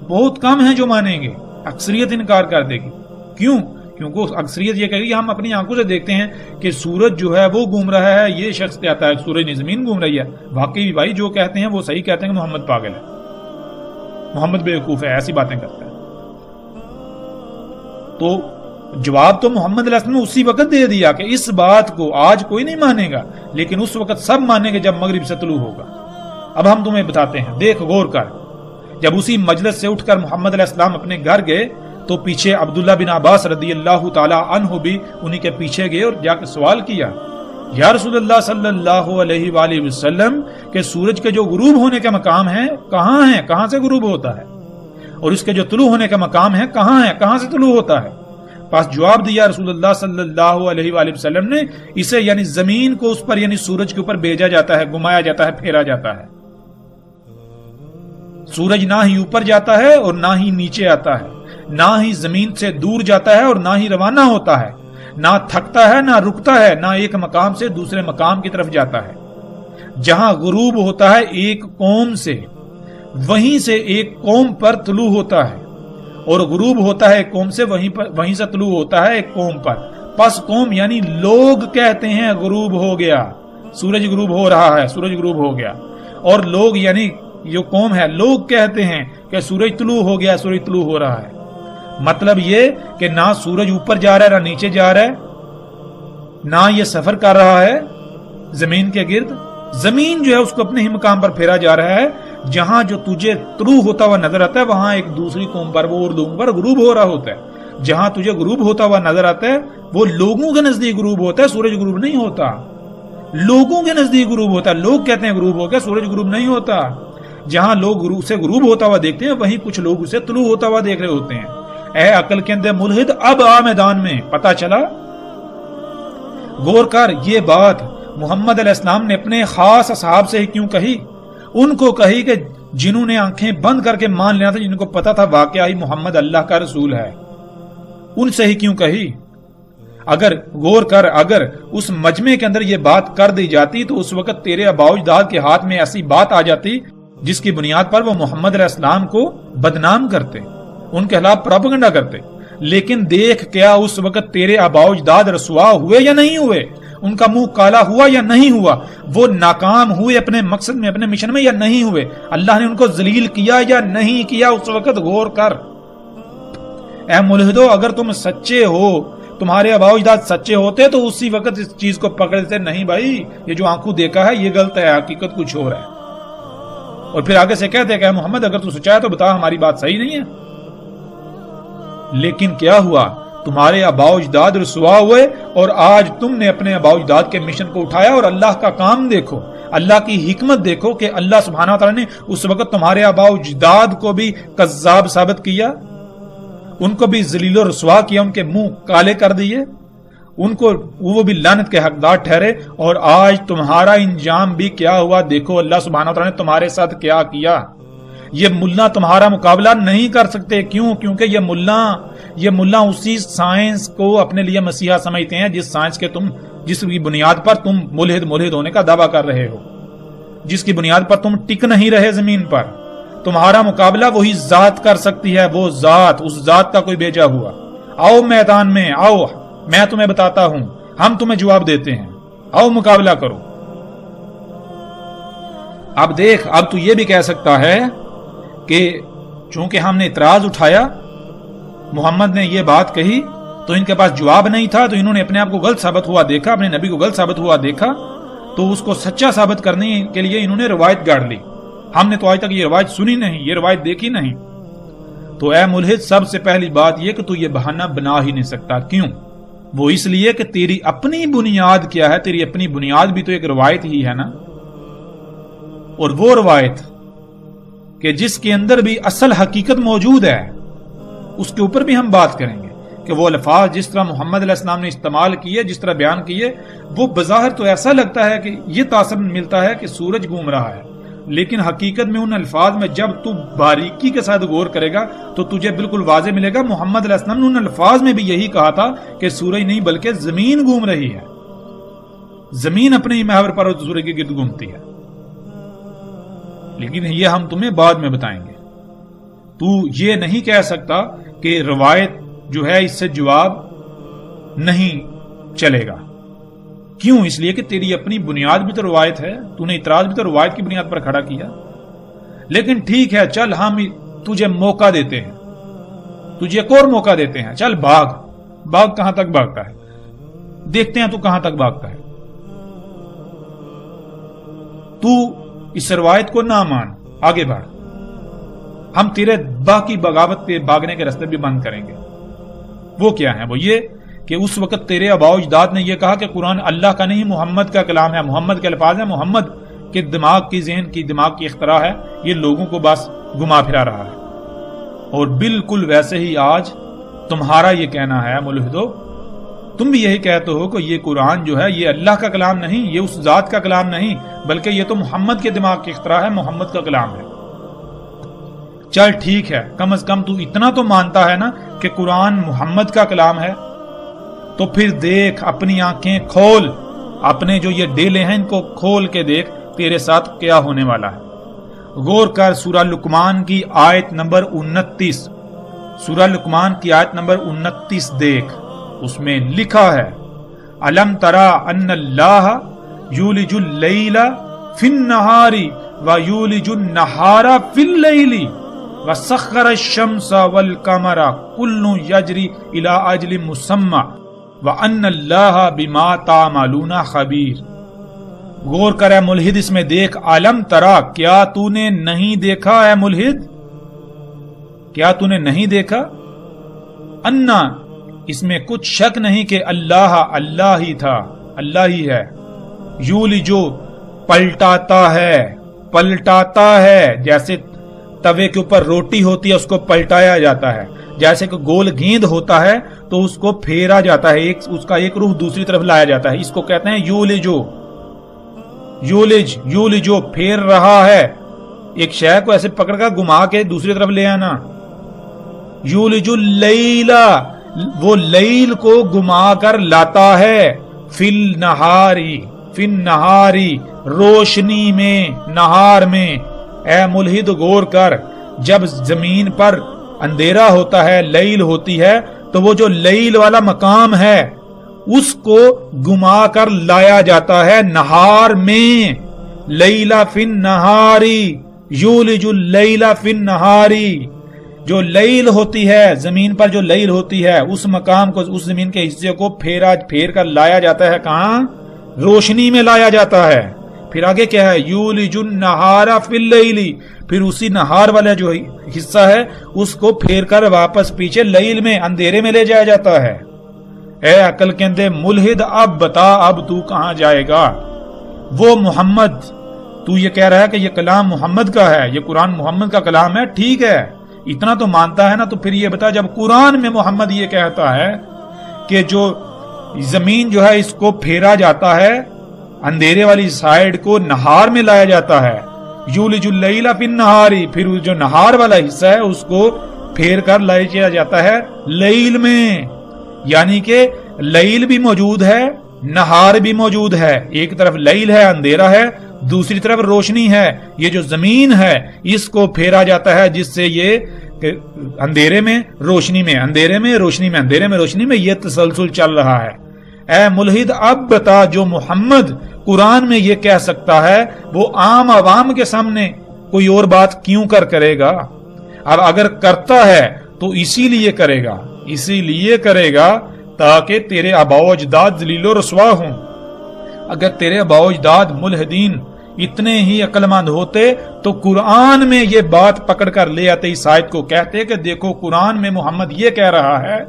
بہت کم ہیں جو مانیں گے, اکثریت انکار کر دے گی. کیوں؟ کیونکہ اکثریت یہ کہے گی ہم اپنی آنکھوں سے دیکھتے ہیں کہ سورج جو ہے وہ گھوم رہا ہے, یہ شخص کہتا ہے سورج نہیں زمین گھوم رہی ہے. واقعی بھائی جو کہتے ہیں وہ صحیح کہتے ہیں کہ محمد پاگل ہے, محمد بیوقوف ہے, ایسی باتیں کرتا ہے. تو جواب تو محمد علیہ السلام نے اسی وقت دے دیا کہ اس بات کو آج کوئی نہیں مانے گا, لیکن اس وقت سب مانیں گے جب مغرب سے طلوع ہوگا. اب ہم تمہیں بتاتے ہیں, دیکھ غور کر. جب اسی مجلس سے اٹھ کر محمد علیہ السلام اپنے گھر گئے تو پیچھے عبداللہ بن عباس رضی اللہ تعالی عنہ بھی انہی کے پیچھے گئے اور جا کے سوال کیا, یا رسول اللہ صلی اللہ علیہ وآلہ وسلم کہ سورج کے جو غروب ہونے کے مقام ہیں کہاں ہیں, کہاں سے غروب ہوتا ہے, اور اس کے جو طلوع ہونے کا مقام ہے کہاں ہے, کہاں سے طلوع ہوتا ہے. پاس جواب دیا رسول اللہ صلی اللہ علیہ وآلہ وسلم نے, اسے یعنی زمین کو اس پر یعنی سورج کے اوپر بھیجا جاتا ہے, گھمایا جاتا ہے, پھیرا جاتا ہے. سورج نہ ہی اوپر جاتا ہے اور نہ ہی نیچے آتا ہے, نہ ہی زمین سے دور جاتا ہے اور نہ ہی روانہ ہوتا ہے, نہ تھکتا ہے نہ رکتا ہے, نہ ایک مقام سے دوسرے مقام کی طرف جاتا ہے. جہاں غروب ہوتا ہے ایک قوم سے, وہیں سے ایک قوم پر طلوع ہوتا ہے, اور غروب ہوتا ہے ایک قوم سے, وہیں سے طلوع ہوتا ہے ایک قوم پر. پس قوم یعنی لوگ کہتے ہیں غروب ہو گیا, سورج غروب ہو رہا ہے, سورج غروب ہو گیا, اور لوگ یعنی جو قوم ہے لوگ کہتے ہیں کہ سورج طلوع ہو گیا, سورج طلوع ہو رہا ہے. مطلب یہ کہ نہ سورج اوپر جا رہا ہے نہ نیچے جا رہا ہے, نہ یہ سفر کر رہا ہے زمین کے گرد. زمین جو ہے اس کو اپنے ہی مقام پر پھیرا جا رہا ہے. جہاں جو تجھے طلوع ہوتا ہوا نظر آتا ہے وہاں ایک دوسری قوم پر, وہ لوگوں پر غروب ہو رہا ہوتا ہے. جہاں تجھے غروب ہوتا ہوا نظر آتا ہے وہ لوگوں کے نزدیک غروب ہوتا ہے, سورج غروب نہیں ہوتا. لوگوں کے نزدیک غروب ہوتا ہے, لوگ کہتے ہیں غروب ہو گیا, سورج غروب نہیں ہوتا. جہاں لوگ اسے غروب ہوتا ہوا دیکھتے ہیں وہیں کچھ لوگ اسے طلوع ہوتا ہوا دیکھ رہے ہوتے ہیں. اے عقل کے اندر ملحد, اب آ میدان میں, پتا چلا. غور کر, یہ بات محمد علیہ السلام نے اپنے خاص اصحاب سے ہی کیوں کہی؟ ان کو کہی کہ جنہوں نے آنکھیں بند کر کے مان لینا تھا, جن کو پتا تھا واقعی محمد اللہ کا رسول ہے, ان سے ہی کیوں کہی؟ اگر غور کر, اگر اس مجمع کے اندر یہ بات کر دی جاتی تو اس وقت تیرے آباء و اجداد کے ہاتھ میں ایسی بات آ جاتی جس کی بنیاد پر وہ محمد علیہ السلام کو بدنام کرتے, ان کے خلاف پروپیگنڈا کرتے. لیکن دیکھ کیا اس وقت تیرے آباء و اجداد رسوا ہوئے یا نہیں ہوئے, ان کا منہ کالا ہوا یا نہیں ہوا, وہ ناکام ہوئے اپنے مقصد میں, اپنے مشن میں یا نہیں ہوئے, اللہ نے ان کو ذلیل کیا یا نہیں کیا, اس وقت غور کر. اے ملحدو, اگر تم سچے ہو, تمہارے آباء و اجداد سچے ہوتے تو اسی وقت اس چیز کو پکڑتے, نہیں بھائی یہ جو آنکھوں دیکھا ہے یہ غلط ہے, حقیقت کچھ اور ہے. اور پھر آگے سے کہتے کہ محمد اگر تو سچا ہے تو بتا ہماری بات صحیح نہیں ہے. لیکن کیا ہوا, تمہارے آباء و اجداد رسوا ہوئے, اور آج تم نے اپنے آباء و اجداد کے مشن کو اٹھایا. اور اللہ کا کام دیکھو, اللہ کی حکمت دیکھو کہ اللہ سبحانہ وتعالی نے اس وقت تمہارے آباء و اجداد کو بھی کذاب ثابت کیا, ان کو بھی ذلیل و رسوا کیا, ان کے منہ کالے کر دیے, ان کو وہ بھی لعنت کے حقدار ٹھہرے. اور آج تمہارا انجام بھی کیا ہوا دیکھو, اللہ سبحانہ وتعالی نے تمہارے ساتھ کیا کیا. یہ ملا تمہارا مقابلہ نہیں کر سکتے. کیوں؟ کیونکہ یہ ملا اسی سائنس کو اپنے لیے مسیحا سمجھتے ہیں جس کی بنیاد پر تم ملحد ہونے کا دعویٰ کر رہے ہو, جس کی بنیاد پر تم ٹک نہیں رہے زمین پر. تمہارا مقابلہ وہی ذات کر سکتی ہے، وہ ذات، اس ذات کا کوئی بھیجا ہوا۔ آؤ میدان میں آؤ، میں تمہیں بتاتا ہوں، ہم تمہیں جواب دیتے ہیں، آؤ مقابلہ کرو۔ اب دیکھ، اب تو یہ بھی کہہ سکتا ہے کہ چونکہ ہم نے اعتراض اٹھایا، محمد نے یہ بات کہی تو ان کے پاس جواب نہیں تھا، تو انہوں نے اپنے آپ کو غلط ثابت ہوا دیکھا، اپنے نبی کو غلط ثابت ہوا دیکھا، تو اس کو سچا ثابت کرنے کے لیے انہوں نے روایت گاڑ لی۔ ہم نے تو آج تک یہ روایت سنی نہیں، یہ روایت دیکھی نہیں۔ تو اے ملحد، سب سے پہلی بات یہ کہ تو یہ بہانہ بنا ہی نہیں سکتا۔ کیوں؟ وہ اس لیے کہ تیری اپنی بنیاد کیا ہے، تیری اپنی بنیاد بھی تو ایک روایت ہی ہے نا، اور وہ روایت کہ جس کے اندر بھی اصل حقیقت موجود ہے، اس کے اوپر بھی ہم بات کریں گے کہ وہ الفاظ جس طرح محمد علیہ السلام نے استعمال کیے، جس طرح بیان کیے، وہ بظاہر تو ایسا لگتا ہے کہ یہ تاثر ملتا ہے کہ سورج گھوم رہا ہے، لیکن حقیقت میں ان الفاظ میں جب تو باریکی کے ساتھ غور کرے گا تو تجھے بالکل واضح ملے گا محمد علیہ السلام نے ان الفاظ میں بھی یہی کہا تھا کہ سورج نہیں بلکہ زمین گھوم رہی ہے، زمین اپنے ہی محور پر سورج کے گرد گھومتی ہے۔ لیکن یہ ہم تمہیں بعد میں بتائیں گے۔ تو یہ نہیں کہہ سکتا کہ روایت جو ہے اس سے جواب نہیں چلے گا۔ کیوں؟ اس لیے کہ تیری اپنی بنیاد بھی تو روایت ہے، تو نے اعتراض بھی تو روایت کی بنیاد پر کھڑا کیا۔ لیکن ٹھیک ہے، چل ہم تجھے موقع دیتے ہیں، تجھے ایک اور موقع دیتے ہیں، چل بھاگ کہاں تک بھاگتا ہے، دیکھتے ہیں تو کہاں تک بھاگتا ہے۔ تو اس روایت کو نہ مان، آگے بڑھ، ہم تیرے باقی بغاوت پہ بھاگنے کے راستے بھی بند کریں گے۔ وہ کیا ہے؟ وہ یہ کہ اس وقت تیرے آباء و اجداد نے یہ کہا کہ قرآن اللہ کا نہیں، محمد کا کلام ہے، محمد کے الفاظ ہیں، محمد کے دماغ کی، ذہن کی، دماغ کی اختراع ہے، یہ لوگوں کو بس گما پھرا رہا ہے۔ اور بالکل ویسے ہی آج تمہارا یہ کہنا ہے ملحدو، تم بھی یہی کہتے ہو کہ یہ قرآن جو ہے یہ اللہ کا کلام نہیں، یہ اس ذات کا کلام نہیں، بلکہ یہ تو محمد کے دماغ کی اختراع ہے، محمد کا کلام ہے۔ چل ٹھیک ہے، کم از کم تو اتنا تو مانتا ہے نا کہ قرآن محمد کا کلام ہے، تو پھر دیکھ، اپنی آنکھیں کھول، اپنے جو یہ ڈیلے ہیں ان کو کھول کے دیکھ تیرے ساتھ کیا ہونے والا ہے۔ غور کر سورہ لقمان کی آیت نمبر 29، سورہ لقمان کی آیت نمبر 29 دیکھ، اس میں لکھا ہے الم ترى ان اللہ یولج اللیل فی النہار ویولج النہار فی اللیل وسخر الشمس والقمر کل یجری الی اجل مسمى وان اللہ بما تعملون خبیر۔ غور کر اے ملحد، اس میں دیکھ، علم ترا، کیا تو نے نہیں دیکھا اے ملحد، کیا تو نے نہیں دیکھا، انا، اس میں کچھ شک نہیں کہ اللہ، اللہ ہی تھا، اللہ ہی ہے، یولجو، پلٹاتا ہے، جیسے توے کے اوپر روٹی ہوتی ہے اس کو پلٹایا جاتا ہے، جیسے کہ گول گیند ہوتا ہے تو اس کو پھیرا جاتا ہے، اس کا ایک روح دوسری طرف لایا جاتا ہے، اس کو کہتے ہیں یولجو، پھیر رہا ہے، ایک شے کو ایسے پکڑ کر گھما کے دوسری طرف لے آنا۔ یولج اللیل، وہ لیل کو گھما کر لاتا ہے، فی النہاری، روشنی میں، نہار میں۔ اے ملحد غور کر، جب زمین پر اندھیرا ہوتا ہے، لیل ہوتی ہے، تو وہ جو لیل والا مقام ہے اس کو گما کر لایا جاتا ہے نہار میں۔ لیلا فی النہاری، یولج اللیل فی النہاری، جو لیل ہوتی ہے زمین پر، جو لیل ہوتی ہے اس مقام کو، اس زمین کے حصے کو پھیر کر لایا جاتا ہے، کہاں؟ روشنی میں لایا جاتا ہے۔ پھر آگے کیا ہے؟ یولج النہار فی اللیل، پھر اسی نہار والا جو حصہ ہے اس کو پھیر کر واپس پیچھے لیل میں، اندھیرے میں لے جایا جاتا ہے۔ اے عقل کے اندھے ملحد، اب بتا، اب تو کہاں جائے گا؟ وہ محمد، تو یہ کہہ رہا ہے کہ یہ کلام محمد کا ہے، یہ قرآن محمد کا کلام ہے، ٹھیک ہے، اتنا تو مانتا ہے نا، تو پھر یہ بتا، جب قرآن میں محمد یہ کہتا ہے کہ جو زمین جو ہے اس کو پھیرا جاتا ہے، اندھیرے والی سائیڈ کو نہار میں لایا جاتا ہے، یولج اللیل فی النہار، پھر جو نہار والا حصہ ہے اس کو پھیر کر لایا جاتا ہے لیل میں، یعنی کہ لیل بھی موجود ہے، نہار بھی موجود ہے، ایک طرف لیل ہے، اندھیرا ہے، دوسری طرف روشنی ہے، یہ جو زمین ہے اس کو پھیرا جاتا ہے، جس سے یہ اندھیرے میں روشنی میں، اندھیرے میں روشنی میں، اندھیرے میں روشنی میں یہ تسلسل چل رہا ہے۔ اے ملحد اب بتا، جو محمد قرآن میں یہ کہہ سکتا ہے وہ عام عوام کے سامنے کوئی اور بات کیوں کرے گا؟ اب اگر کرتا ہے تو اسی لیے کرے گا تاکہ تیرے آباء و اجداد ذلیل و رسوا ہوں۔ اگر تیرے آباء و اجداد ملحدین اتنے ہی عقل مند ہوتے تو قرآن میں یہ بات پکڑ کر لے آتے، اس آیت کو کہتے کہ دیکھو قرآن میں محمد یہ کہہ رہا ہے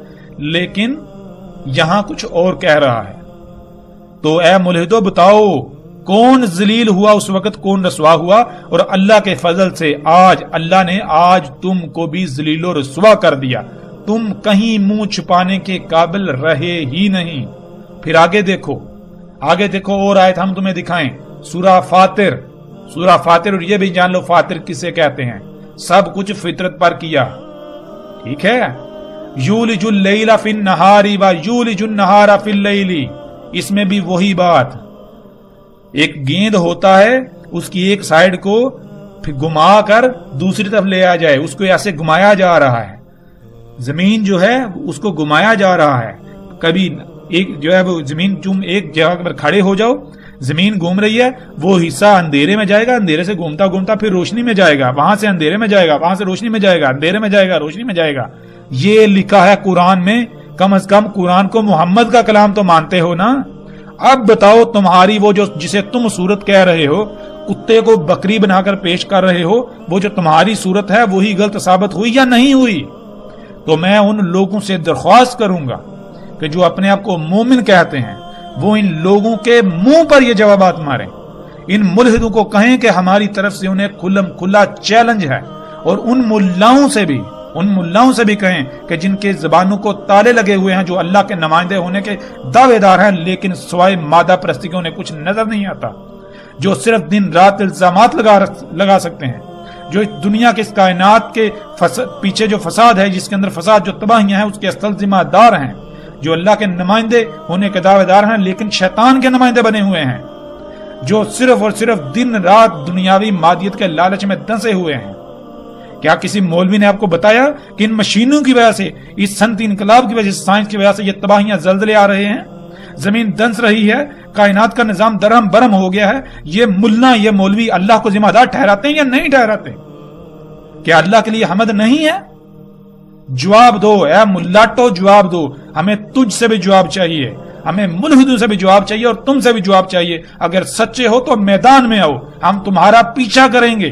لیکن یہاں کچھ اور کہہ رہا ہے۔ تو اے ملحدو بتاؤ کون ذلیل ہوا اس وقت، کون رسوا ہوا؟ اور اللہ کے فضل سے اللہ نے آج تم کو بھی ذلیل و رسوا کر دیا، تم کہیں منہ چھپانے کے قابل رہے ہی نہیں۔ پھر آگے دیکھو اور آیت ہم تمہیں دکھائیں، سورہ فاطر، اور یہ بھی جان لو فاطر کسے کہتے ہیں، سب کچھ فطرت پر کیا، ٹھیک ہے؟ یولج اللیل فی النہار و یولج النہار فی اللیل، اس میں بھی وہی بات، ایک گیند ہوتا ہے اس کی ایک سائیڈ کو پھر گما کر دوسری طرف لے آ جائے، اس کو ایسے گمایا جا رہا ہے، زمین جو ہے اس کو گمایا جا رہا ہے، کبھی ایک جو ہے وہ زمین تم ایک جگہ پر کھڑے ہو جاؤ، زمین گھوم رہی ہے، وہ حصہ اندھیرے میں جائے گا، اندھیرے سے گھومتا گھومتا پھر روشنی میں جائے گا، وہاں سے اندھیرے میں جائے گا، وہاں سے روشنی میں جائے گا، اندھیرے میں جائے گا، روشنی میں جائے گا۔ یہ لکھا ہے قرآن میں، کم از کم قرآن کو محمد کا کلام تو مانتے ہو نا؟ اب بتاؤ تمہاری وہ جو جسے تم صورت کہہ رہے ہو، کتے کو بکری بنا کر پیش کر رہے ہو، وہ جو تمہاری صورت ہے وہی غلط ثابت ہوئی یا نہیں ہوئی؟ تو میں ان لوگوں سے درخواست کروں گا کہ جو اپنے آپ کو مومن کہتے ہیں وہ ان لوگوں کے منہ پر یہ جوابات ماریں، ان ملحدوں کو کہیں کہ ہماری طرف سے انہیں کھلا چیلنج ہے، اور ان ملاؤں سے بھی کہیں کہ جن کے زبانوں کو تالے لگے ہوئے ہیں، جو اللہ کے نمائندے ہونے کے دعوے دار ہیں لیکن سوائے مادہ پرستی کے انہیں کچھ نظر نہیں آتا، جو صرف دن رات الزامات لگا سکتے ہیں، جو اس دنیا کے اس کائنات کے پیچھے جو فساد ہے، جس کے اندر فساد جو تباہیاں ہیں، اس کے اصل ذمہ دار ہیں، جو اللہ کے نمائندے ہونے کے دعوے دار ہیں لیکن شیطان کے نمائندے بنے ہوئے ہیں، جو صرف اور صرف دن رات دنیاوی مادیت کے لالچ میں دنسے ہوئے ہیں۔ کیا کسی مولوی نے آپ کو بتایا کہ ان مشینوں کی وجہ سے، اس صنعتی انقلاب کی وجہ سے، سائنس کی وجہ سے یہ تباہیاں زلزلے آ رہے ہیں، زمین دنس رہی ہے، کائنات کا نظام درہم برہم ہو گیا ہے؟ یہ مولوی اللہ کو ذمہ دار ٹھہراتے ہیں یا نہیں ٹھہراتے؟ کیا اللہ کے لیے حمد نہیں ہے؟ جواب دو اے ملاٹو، جواب دو، ہمیں تجھ سے بھی جواب چاہیے، ہمیں ملحدوں سے بھی جواب چاہیے اور تم سے بھی جواب چاہیے۔ اگر سچے ہو تو میدان میں آؤ، ہم تمہارا پیچھا کریں گے،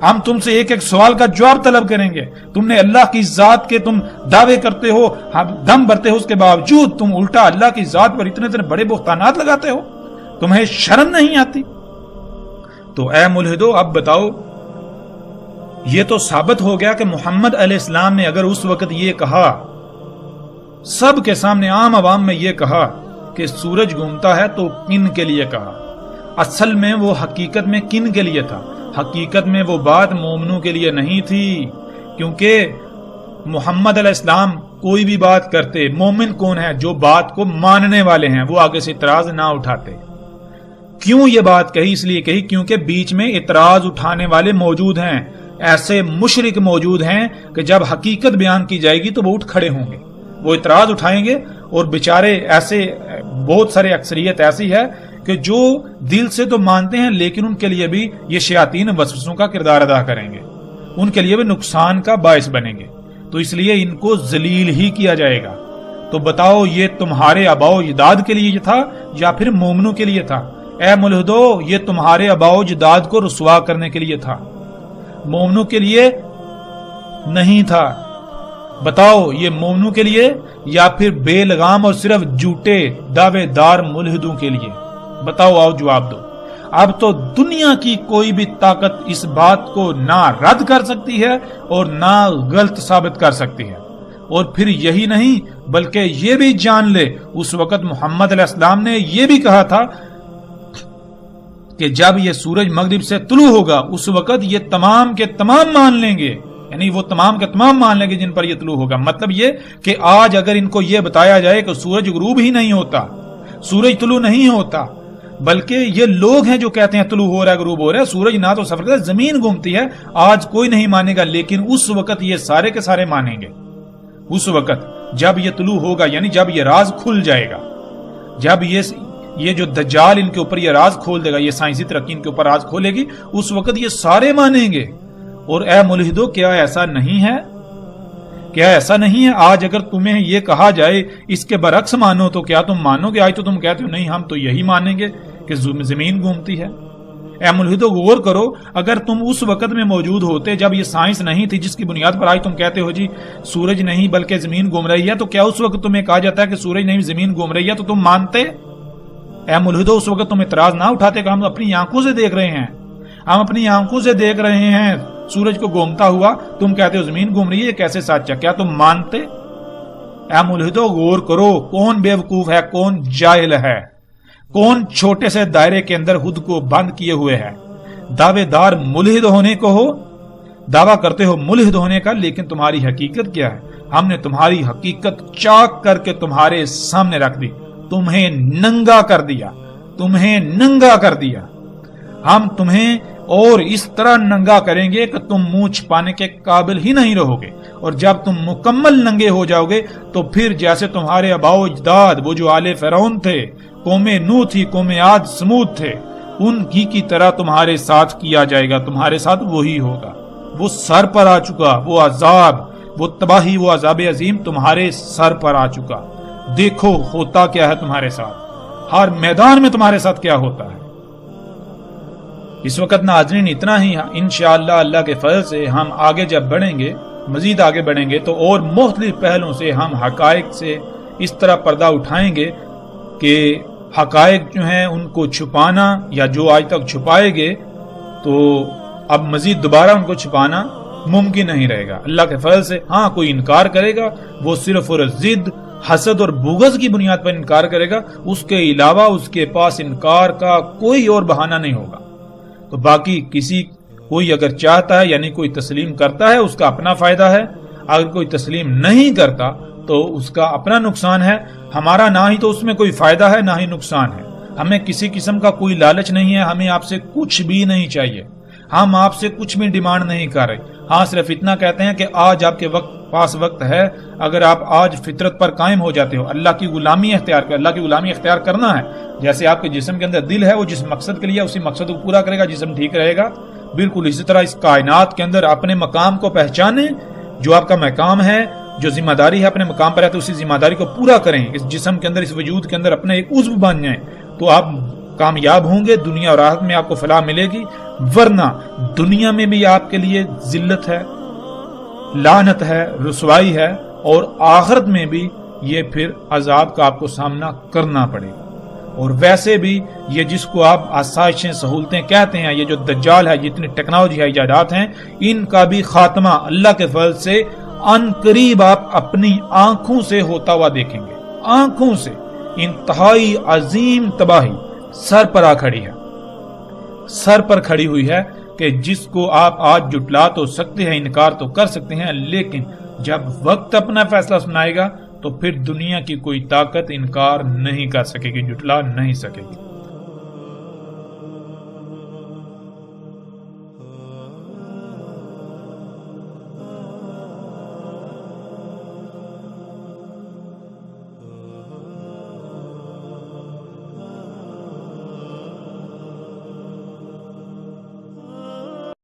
ہم تم سے ایک ایک سوال کا جواب طلب کریں گے۔ تم نے اللہ کی ذات کے تم دعوے کرتے ہو، دم بھرتے ہو، اس کے باوجود تم الٹا اللہ کی ذات پر اتنے بڑے بہتانات لگاتے ہو، تمہیں شرم نہیں آتی؟ تو اے ملحدو اب بتاؤ، یہ تو ثابت ہو گیا کہ محمد علیہ السلام نے اگر اس وقت یہ کہا، سب کے سامنے عام عوام میں یہ کہا کہ سورج گھومتا ہے، تو کن کے لیے کہا؟ اصل میں وہ حقیقت میں کن کے لیے تھا؟ حقیقت میں وہ بات مومنوں کے لیے نہیں تھی، کیونکہ محمد علیہ السلام کوئی بھی بات کرتے، مومن کون ہے؟ جو بات کو ماننے والے ہیں، وہ آگے سے اعتراض نہ اٹھاتے۔ کیوں یہ بات کہی؟ اس لیے کہی کیونکہ بیچ میں اعتراض اٹھانے والے موجود ہیں، ایسے مشرک موجود ہیں کہ جب حقیقت بیان کی جائے گی تو وہ اٹھ کھڑے ہوں گے، وہ اعتراض اٹھائیں گے، اور بیچارے ایسے بہت سارے اکثریت ایسی ہے کہ جو دل سے تو مانتے ہیں لیکن ان کے لیے بھی یہ شیاطین وسوسوں کا کردار ادا کریں گے، ان کے لیے بھی نقصان کا باعث بنیں گے، تو اس لیے ان کو ذلیل ہی کیا جائے گا۔ تو بتاؤ یہ تمہارے آباء و اجداد کے لیے تھا یا پھر مومنوں کے لیے تھا؟ اے ملحدو یہ تمہارے آباء و اجداد کو رسوا کرنے کے لیے تھا، مومنوں کے لیے نہیں تھا۔ بتاؤ یہ مومنوں کے لیے یا پھر بے لگام اور صرف جھوٹے دعوے دار ملحدوں کے لیے؟ بتاؤ، آؤ جواب دو۔ اب تو دنیا کی کوئی بھی طاقت اس بات کو نہ رد کر سکتی ہے اور نہ غلط ثابت کر سکتی ہے۔ اور پھر یہی نہیں بلکہ یہ بھی جان لے، اس وقت محمد علیہ السلام نے یہ بھی کہا تھا کہ جب یہ سورج مغرب سے طلوع ہوگا اس وقت یہ تمام کے تمام مان لیں گے، یعنی وہ تمام کے تمام مان لیں گے جن پر یہ طلوع ہوگا۔ مطلب یہ کہ آج اگر ان کو یہ بتایا جائے کہ سورج غروب ہی نہیں ہوتا، سورج طلوع نہیں ہوتا، بلکہ یہ لوگ ہیں جو کہتے ہیں طلوع ہو رہا ہے غروب ہو رہا ہے، سورج نہ تو سفر کرتا ہے، زمین گھومتی ہے، آج کوئی نہیں مانے گا، لیکن اس وقت یہ سارے کے سارے مانیں گے۔ اس وقت جب یہ طلوع ہوگا، یعنی جب یہ راز کھل جائے گا، جب یہ جو دجال ان کے اوپر یہ راز کھول دے گا، یہ سائنسی ترقی ان کے اوپر راز کھولے گی، اس وقت یہ سارے مانیں گے۔ اور اے ملحدو، کیا ایسا نہیں ہے؟ کیا ایسا نہیں ہے؟ آج اگر تمہیں یہ کہا جائے اس کے برعکس مانو تو کیا تم مانو گے؟ آج تو تم کہتے ہو نہیں ہم تو یہی مانیں گے کہ زمین گھومتی ہے۔ اے ملحدو غور کرو، اگر تم اس وقت میں موجود ہوتے جب یہ سائنس نہیں تھی جس کی بنیاد پر آج تم کہتے ہو جی سورج نہیں بلکہ زمین گھوم رہی ہے، تو کیا اس وقت تمہیں کہا جاتا ہے کہ سورج نہیں زمین گھوم رہی ہے تو تم مانتے؟ اے ملحدو، اس وقت تم اعتراض نہ اٹھاتے کہ ہم اپنی آنکھوں سے دیکھ رہے ہیں، ہم اپنی آنکھوں سے دیکھ رہے ہیں سورج کو گھومتا ہوا، تم کہتے ہو زمین گھوم رہی ہے، کیسے سچ ہے؟ کیا تم مانتے؟ اے ملحدو غور کرو، کون بے وقوف ہے، کون جاہل ہے، کون چھوٹے سے دائرے کے اندر خود کو بند کیے ہوئے ہے۔ دعوے دار ملحد ہونے کو ہو، دعویٰ کرتے ہو ملحد ہونے کا، لیکن تمہاری حقیقت کیا ہے؟ ہم نے تمہاری حقیقت چاک کر کے تمہارے سامنے رکھ دی، تمہیں ننگا کر دیا، تمہیں ننگا کر دیا۔ ہم تمہیں اور اس طرح ننگا کریں گے کہ تم منہ چھپانے کے قابل ہی نہیں رہو گے، اور جب تم مکمل ننگے ہو جاؤ گے تو پھر جیسے تمہارے آباؤ اجداد وہ جو آل فرعون تھے، قوم نوح تھی، قوم عاد سمود تھے، ان کی طرح تمہارے ساتھ کیا جائے گا، تمہارے ساتھ وہی ہوگا۔ وہ سر پر آ چکا، وہ عذاب، وہ تباہی، وہ عذاب عظیم تمہارے سر پر آ چکا۔ دیکھو ہوتا کیا ہے تمہارے ساتھ، ہر میدان میں تمہارے ساتھ کیا ہوتا ہے۔ اس وقت ناظرین اتنا ہی، انشاءاللہ اللہ کے فضل سے ہم آگے جب بڑھیں گے، مزید آگے بڑھیں گے تو اور مختلف پہلوں سے ہم حقائق سے اس طرح پردہ اٹھائیں گے کہ حقائق جو ہیں ان کو چھپانا یا جو آج تک چھپائے گے تو اب مزید دوبارہ ان کو چھپانا ممکن نہیں رہے گا اللہ کے فضل سے۔ ہاں کوئی انکار کرے گا، وہ صرف اور ضد، حسد اور بغض کی بنیاد پر انکار کرے گا، اس کے علاوہ اس کے پاس انکار کا کوئی اور بہانہ نہیں ہوگا۔ تو باقی کوئی اگر چاہتا ہے یعنی کوئی تسلیم کرتا ہے اس کا اپنا فائدہ ہے، اگر کوئی تسلیم نہیں کرتا تو اس کا اپنا نقصان ہے۔ ہمارا نہ ہی تو اس میں کوئی فائدہ ہے نہ ہی نقصان ہے، ہمیں کسی قسم کا کوئی لالچ نہیں ہے، ہمیں آپ سے کچھ بھی نہیں چاہیے، ہم آپ سے کچھ بھی ڈیمانڈ نہیں کر رہے۔ ہاں صرف اتنا کہتے ہیں کہ آج آپ کے پاس وقت ہے، اگر آپ آج فطرت پر قائم ہو جاتے ہو، اللہ کی غلامی اختیار کر، اللہ کی غلامی اختیار کرنا ہے، جیسے آپ کے جسم کے اندر دل ہے، وہ جس مقصد کے لیے اسی مقصد کو پورا کرے گا، جسم ٹھیک رہے گا، بالکل اسی طرح اس کائنات کے اندر اپنے مقام کو پہچانیں، جو آپ کا مقام ہے، جو ذمہ داری ہے اپنے مقام پر ہے تو اسی ذمہ داری کو پورا کریں، اس جسم کے اندر، اس وجود کے اندر اپنے ایک عضو بن جائیں تو آپ کامیاب ہوں گے، دنیا اور آخرت میں آپ کو فلاح ملے گی، ورنہ دنیا میں بھی آپ کے لیے ذلت ہے، لعنت ہے، رسوائی ہے، اور آخرت میں بھی یہ پھر عذاب کا آپ کو سامنا کرنا پڑے گا۔ اور ویسے بھی یہ جس کو آپ آسائشیں سہولتیں کہتے ہیں، یہ جو دجال ہے، جتنی ٹیکنالوجی ہے، ایجادات ہیں، ان کا بھی خاتمہ اللہ کے فضل سے ان قریب آپ اپنی آنکھوں سے ہوتا ہوا دیکھیں گے، آنکھوں سے۔ انتہائی عظیم تباہی سر پر آ کھڑی ہے، سر پر کھڑی ہوئی ہے کہ جس کو آپ آج جٹلا تو سکتے ہیں، انکار تو کر سکتے ہیں، لیکن جب وقت اپنا فیصلہ سنائے گا تو پھر دنیا کی کوئی طاقت انکار نہیں کر سکے گی، جٹلا نہیں سکے گی۔